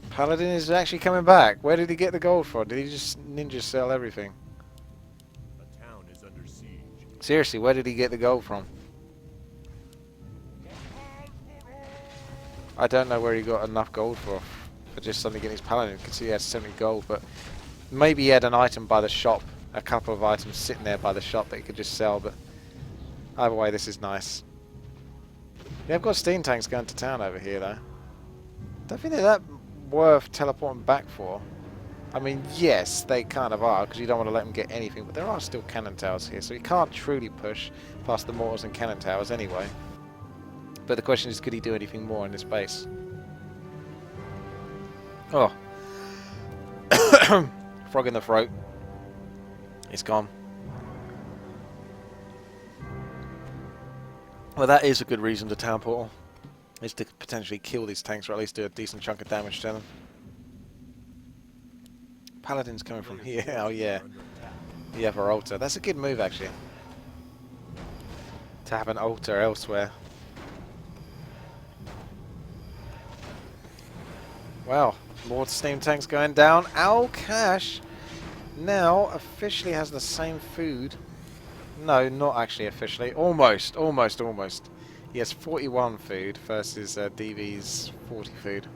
Paladin is actually coming back. Where did he get the gold from? Did he just ninja sell everything? A town is under siege. Seriously, where did he get the gold from? I don't know where he got enough gold for just suddenly getting his Paladin. You can see he has 70 gold, but maybe he had an item by the shop, a couple of items sitting there by the shop that he could just sell, but either way, this is nice. Yeah, I've got steam tanks going to town over here, though. Don't think they're that worth teleporting back for. I mean, yes, they kind of are, because you don't want to let them get anything, but there are still cannon towers here, so you can't truly push past the mortars and cannon towers anyway. But the question is, could he do anything more in this base? Oh. Frog in the throat. It's gone. Well, that is a good reason to town portal. Is to potentially kill these tanks, or at least do a decent chunk of damage to them. Paladin's coming from here. Oh, yeah. The other altar. That's a good move, actually. To have an altar elsewhere. Well, more steam tanks going down. Alkash now officially has the same food. No, not actually officially. Almost, almost, almost. He has 41 food versus DV's 40 food.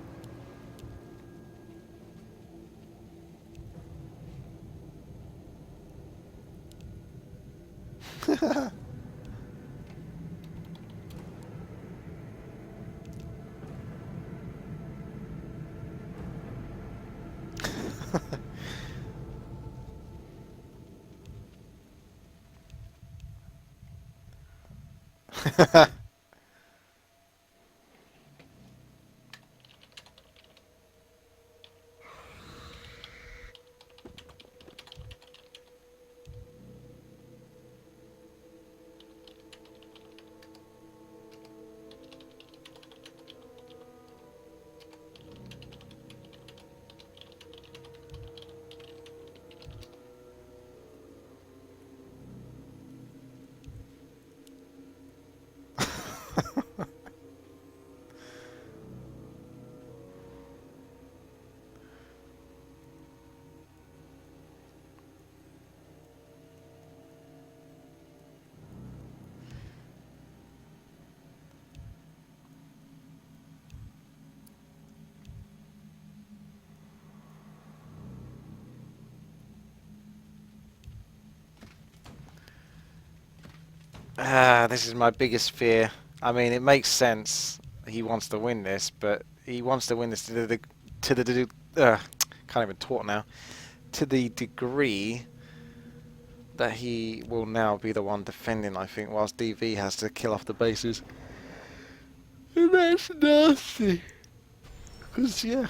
This is my biggest fear. I mean, it makes sense. He wants to win this, but he wants to win this can't even talk now. To the degree that he will now be the one defending, I think, whilst DV has to kill off the bases. And that's nasty. Because, yeah,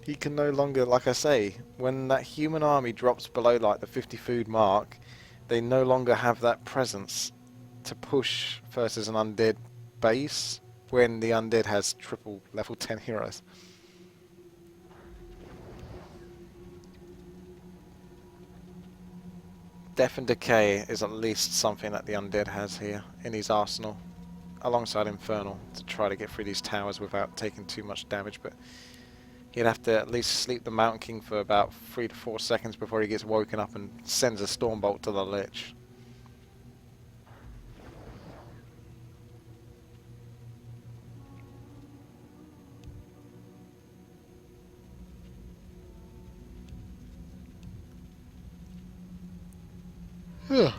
he can no longer, like I say, when that human army drops below like the 50 food mark, they no longer have that presence to push versus an undead base when the undead has triple level 10 heroes. Death and Decay is at least something that the undead has here in his arsenal, alongside Infernal, to try to get through these towers without taking too much damage, but he'd have to at least sleep the Mountain King for about 3 to 4 seconds before he gets woken up and sends a Stormbolt to the Lich. Yeah.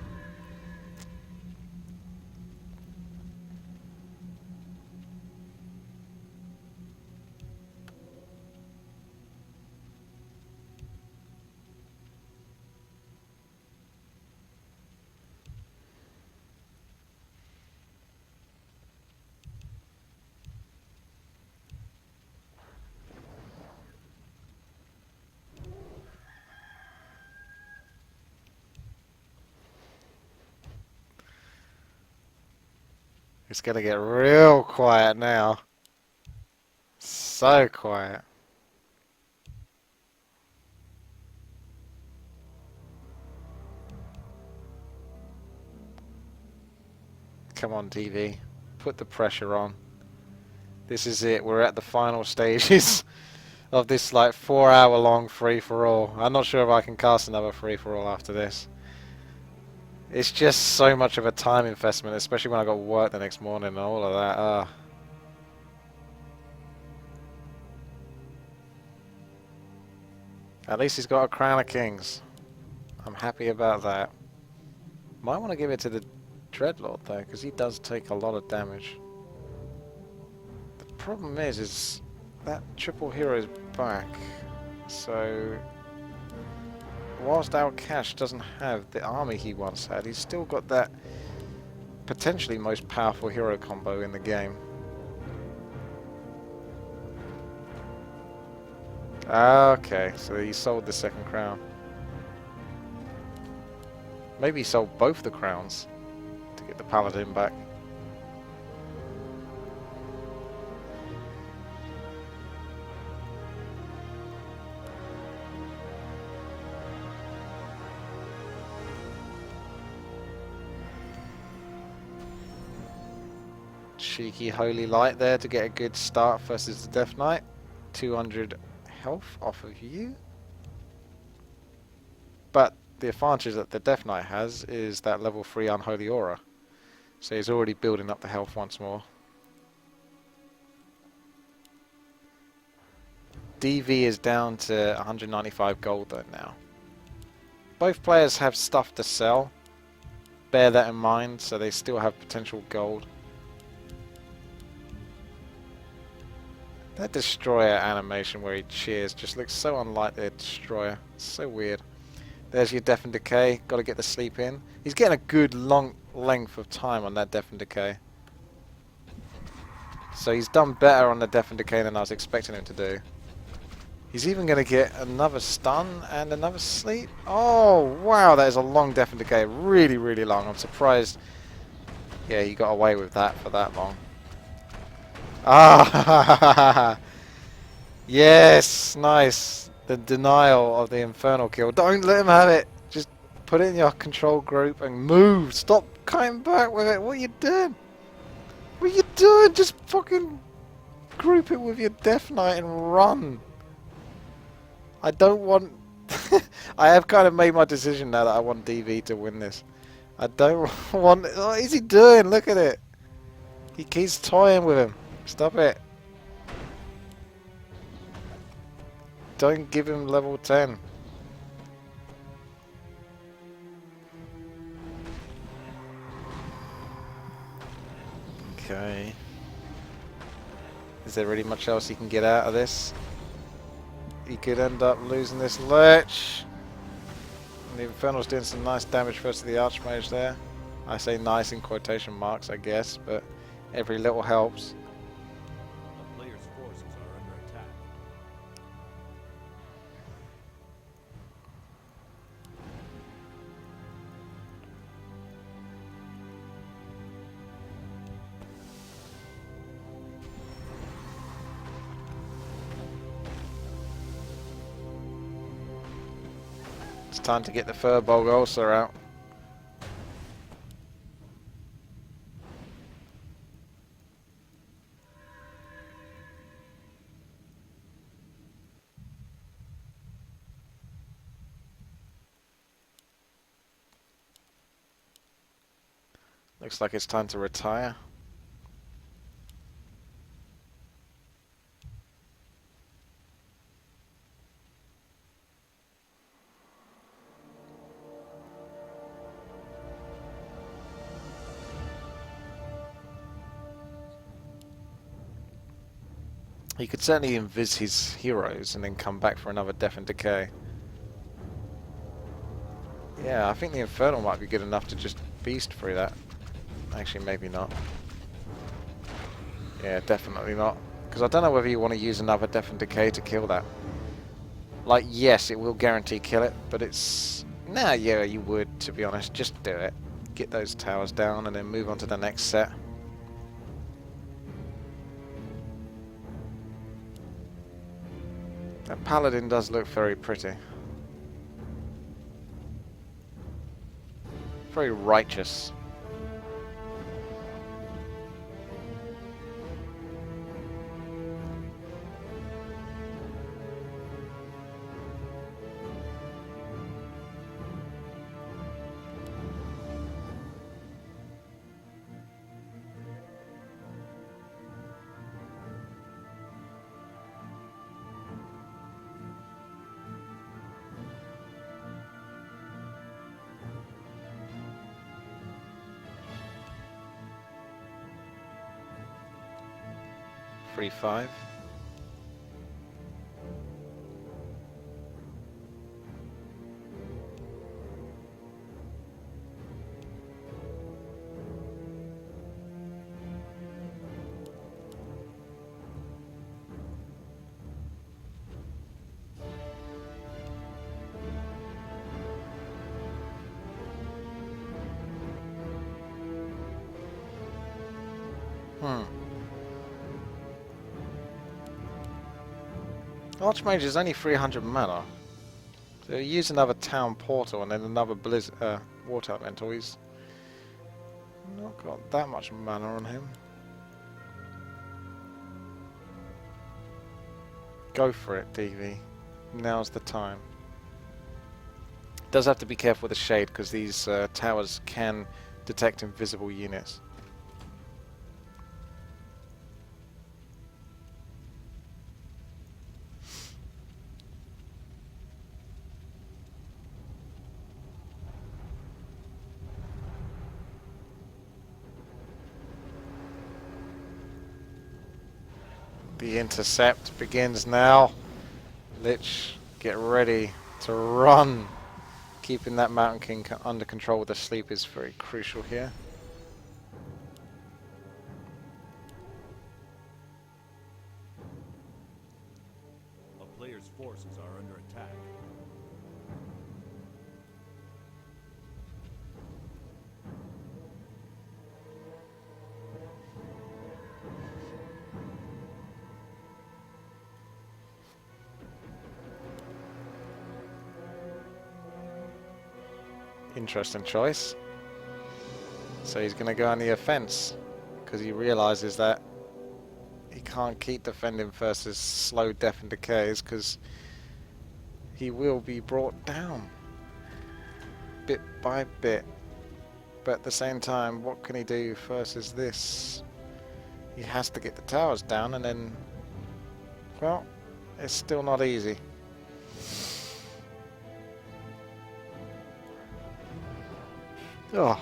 It's gonna get real quiet now. So quiet. Come on, TV. Put the pressure on. This is it. We're at the final stages of this like 4-hour long free-for-all. I'm not sure if I can cast another free-for-all after this. It's just so much of a time investment, especially when I got work the next morning and all of that. At least he's got a Crown of Kings. I'm happy about that. Might want to give it to the Dreadlord though, because he does take a lot of damage. The problem is that triple hero is back. So whilst our Cash doesn't have the army he once had, he's still got that potentially most powerful hero combo in the game. Okay, so he sold the second crown. Maybe he sold both the crowns to get the paladin back. Cheeky Holy Light there to get a good start versus the Death Knight. 200 health off of you. But the advantage that the Death Knight has is that level 3 Unholy Aura. So he's already building up the health once more. DV is down to 195 gold though now. Both players have stuff to sell. Bear that in mind, so they still have potential gold. That Destroyer animation where he cheers just looks so unlike the Destroyer. It's so weird. There's your Death and Decay. Got to get the sleep in. He's getting a good long length of time on that Death and Decay. So he's done better on the Death and Decay than I was expecting him to do. He's even going to get another stun and another sleep. Oh, wow. That is a long Death and Decay. Really, really long. I'm surprised. Yeah, he got away with that for that long. Ah, yes, nice. The denial of the Infernal kill. Don't let him have it. Just put it in your control group and move. Stop coming back with it. What are you doing? What are you doing? Just fucking group it with your Death Knight and run. I don't want... I have kind of made my decision now that I want DV to win this. I don't want... What is he doing? Look at it. He keeps toying with him. Stop it. Don't give him level 10. Is there really much else he can get out of this? He could end up losing this Lich. And the Infernal's doing some nice damage first to the Archmage there. I say nice in quotation marks, I guess, but every little helps. A player's forces are under attack. It's time to get the Furbolg ulcer out. Looks like it's time to retire. He could certainly invis his heroes and then come back for another Death and Decay. Yeah, I think the Infernal might be good enough to just beast through that. Actually, maybe not. Yeah, definitely not. Because I don't know whether you want to use another Death and Decay to kill that. Like, yes, it will guarantee kill it, but it's... Nah, yeah, you would, to be honest. Just do it. Get those towers down and then move on to the next set. That Paladin does look very pretty. Very righteous. Free 5. Archmage is only 300 mana. So use another town portal and then another water elemental. He's not got that much mana on him. Go for it, DV. Now's the time. Does have to be careful with the shade because these towers can detect invisible units. The intercept begins now. Lich, get ready to run. Keeping that Mountain King under control with the sleep is very crucial here. A player's forces are under attack. Interesting choice. So he's going to go on the offense because he realizes that he can't keep defending versus slow death and decays because he will be brought down bit by bit. But at the same time, what can he do versus this? He has to get the towers down and then, well, it's still not easy. Oh.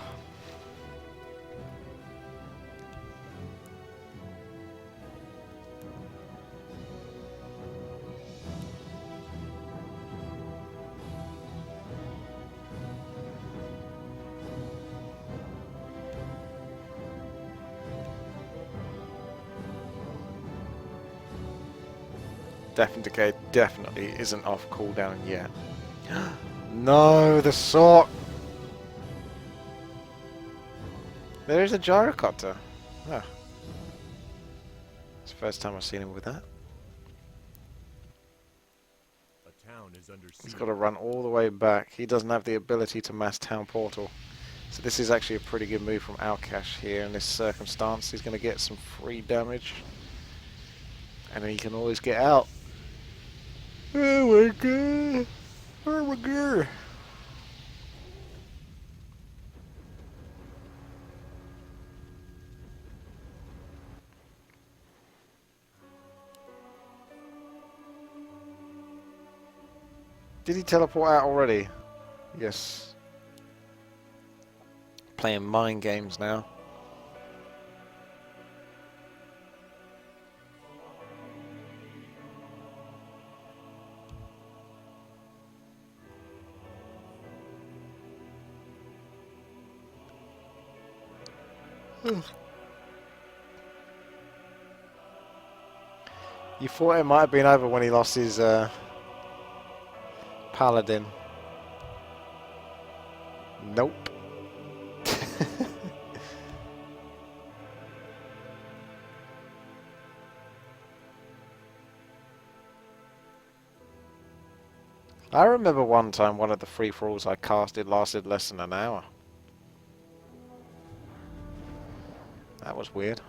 definitely isn't off cooldown yet. No, the sock! There is a gyrocopter. Oh. It's the first time I've seen him with that. A town is under siege. He's got to run all the way back. He doesn't have the ability to mass town portal. So this is actually a pretty good move from Alkash here in this circumstance. He's going to get some free damage. And then he can always get out. Oh my god! Oh my god! Did he teleport out already? Yes. Playing mind games now. You thought it might have been over when he lost his Paladin. Nope. I remember one time one of the free-for-alls I casted lasted less than an hour. That was weird.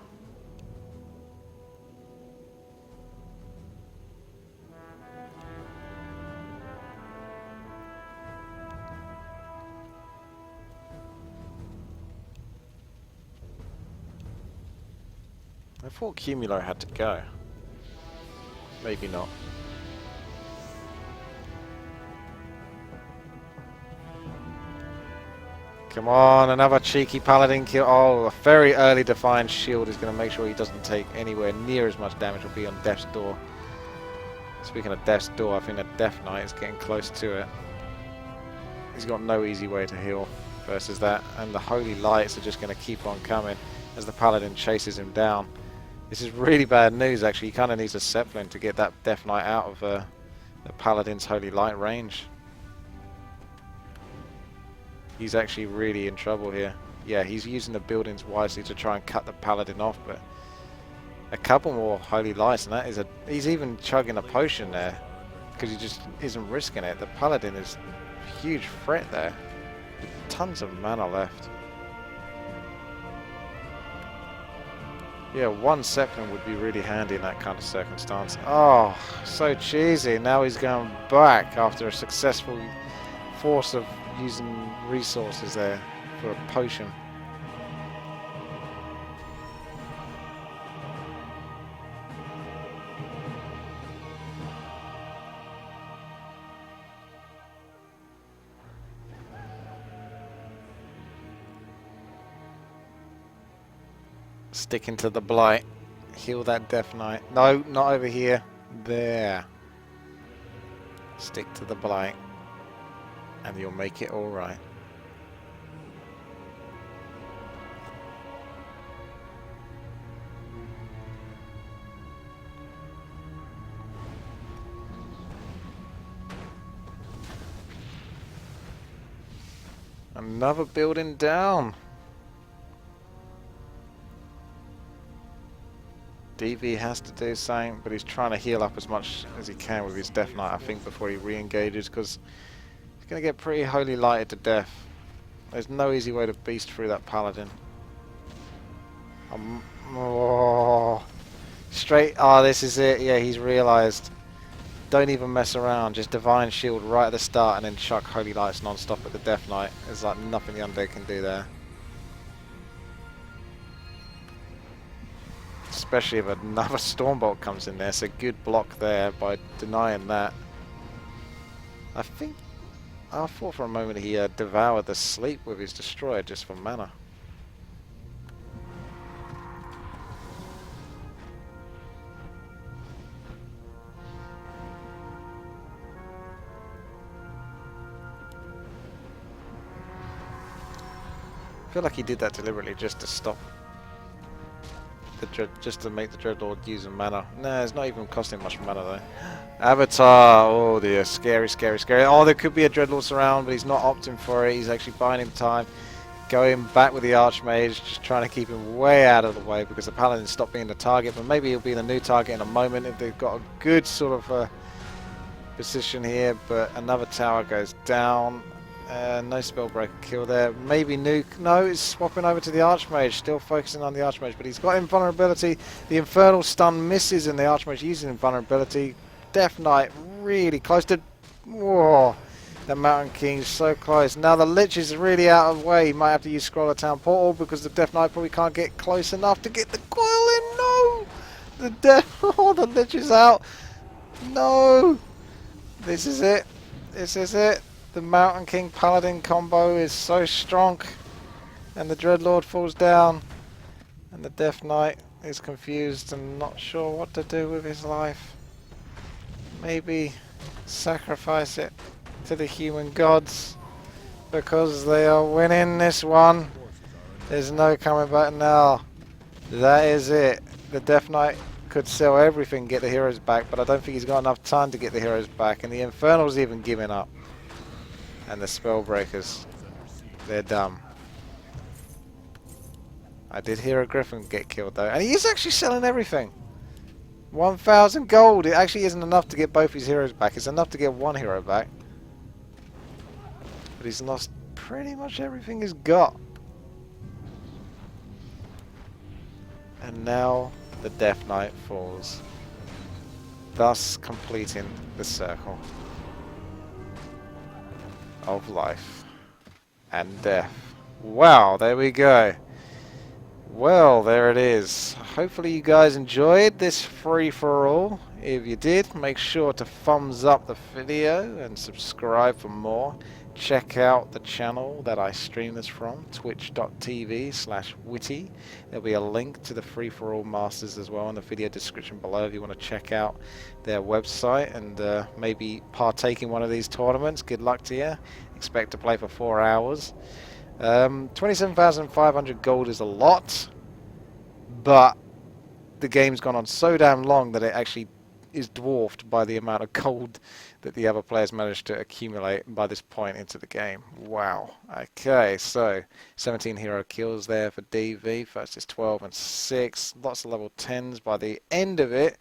I thought Cumulo had to go. Maybe not. Come on, another cheeky paladin kill. Oh, a very early defined shield is going to make sure he doesn't take anywhere near as much damage. Will be on Death's Door. Speaking of Death's Door, I think the Death Knight is getting close to it. He's got no easy way to heal versus that, and the Holy Lights are just going to keep on coming as the paladin chases him down. This is really bad news, actually. He kind of needs a Zeppelin to get that Death Knight out of the paladin's Holy Light range. He's actually really in trouble here. Yeah, he's using the buildings wisely to try and cut the paladin off, but a couple more Holy Lights and that is he's even chugging a potion there because he just isn't risking it. The paladin is a huge threat there. Tons of mana left. Yeah, one Zeppelin would be really handy in that kind of circumstance. Oh, so cheesy. Now he's going back after a successful force of using resources there for a potion. Sticking to the blight. Heal that Death Knight. No, not over here. There. Stick to the blight. And you'll make it alright. Another building down. DV has to do something, but he's trying to heal up as much as he can with his Death Knight, I think, before he re-engages, because he's going to get pretty Holy Lighted to death. There's no easy way to beast through that Paladin. Oh, straight. Oh, this is it. Yeah, he's realised. Don't even mess around. Just Divine Shield right at the start and then chuck Holy Lights non-stop at the Death Knight. There's like nothing the Undead can do there. Especially if another Stormbolt comes in there. It's a good block there by denying that. I thought for a moment he devoured the sleep with his Destroyer just for mana. I feel like he did that deliberately just to stop just to make the Dreadlord use a mana. No, it's not even costing much mana though. Avatar, oh dear, scary, scary, scary. Oh, there could be a Dreadlord surround, but he's not opting for it. He's actually buying him time. Going back with the Archmage, just trying to keep him way out of the way because the Paladin stopped being the target, but maybe he'll be the new target in a moment if they've got a good sort of position here. But another tower goes down. No Spellbreaker kill there. Maybe nuke. No, it's swapping over to the Archmage. Still focusing on the Archmage, but he's got invulnerability. The Infernal Stun misses, and the Archmage using invulnerability. Death Knight really close to... Whoa. The Mountain King's so close. Now the Lich is really out of the way. He might have to use Scroll of Town Portal because the Death Knight probably can't get close enough to get the coil in. No! Oh, the Lich is out. No! This is it. This is it. The Mountain King Paladin combo is so strong. And the Dreadlord falls down. And the Death Knight is confused and not sure what to do with his life. Maybe sacrifice it to the human gods because they are winning this one. There's no coming back now. That is it. The Death Knight could sell everything, get the heroes back, but I don't think he's got enough time to get the heroes back. And the Infernal's even giving up. And the Spellbreakers, they're dumb. I did hear a Griffin get killed though, and he is actually selling everything. 1,000 gold. It actually isn't enough to get both his heroes back. It's enough to get one hero back. But he's lost pretty much everything he's got. And now the Death Knight falls, thus completing the circle of life and death. Wow, there we go. Well, there it is. Hopefully you guys enjoyed this free-for-all. If you did, make sure to thumbs up the video and subscribe for more. Check out the channel that I stream this from, twitch.tv/WTii. There'll be a link to the free-for-all masters as well in the video description below if you want to check out their website and maybe partake in one of these tournaments. Good luck to you. Expect to play for 4 hours. 27,500 gold is a lot, but the game's gone on so damn long that it actually is dwarfed by the amount of gold that the other players managed to accumulate by this point into the game. Wow. Okay, so 17 hero kills there for DV. First is 12 and 6. Lots of level 10s. By the end of it,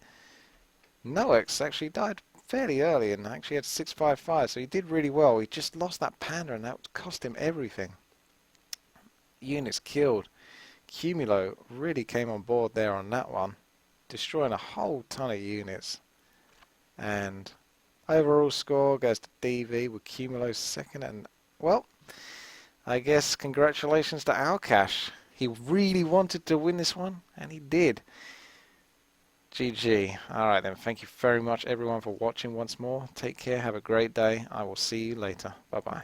Nox actually died fairly early and actually had 655, so he did really well. He just lost that panda and that cost him everything. Units killed. Cumulo really came on board there on that one, destroying a whole ton of units. And overall score goes to DV with Cumulo second, and well, I guess congratulations to Alcash. He really wanted to win this one and he did. GG. Alright then, thank you very much everyone for watching once more. Take care, have a great day. I will see you later. Bye bye.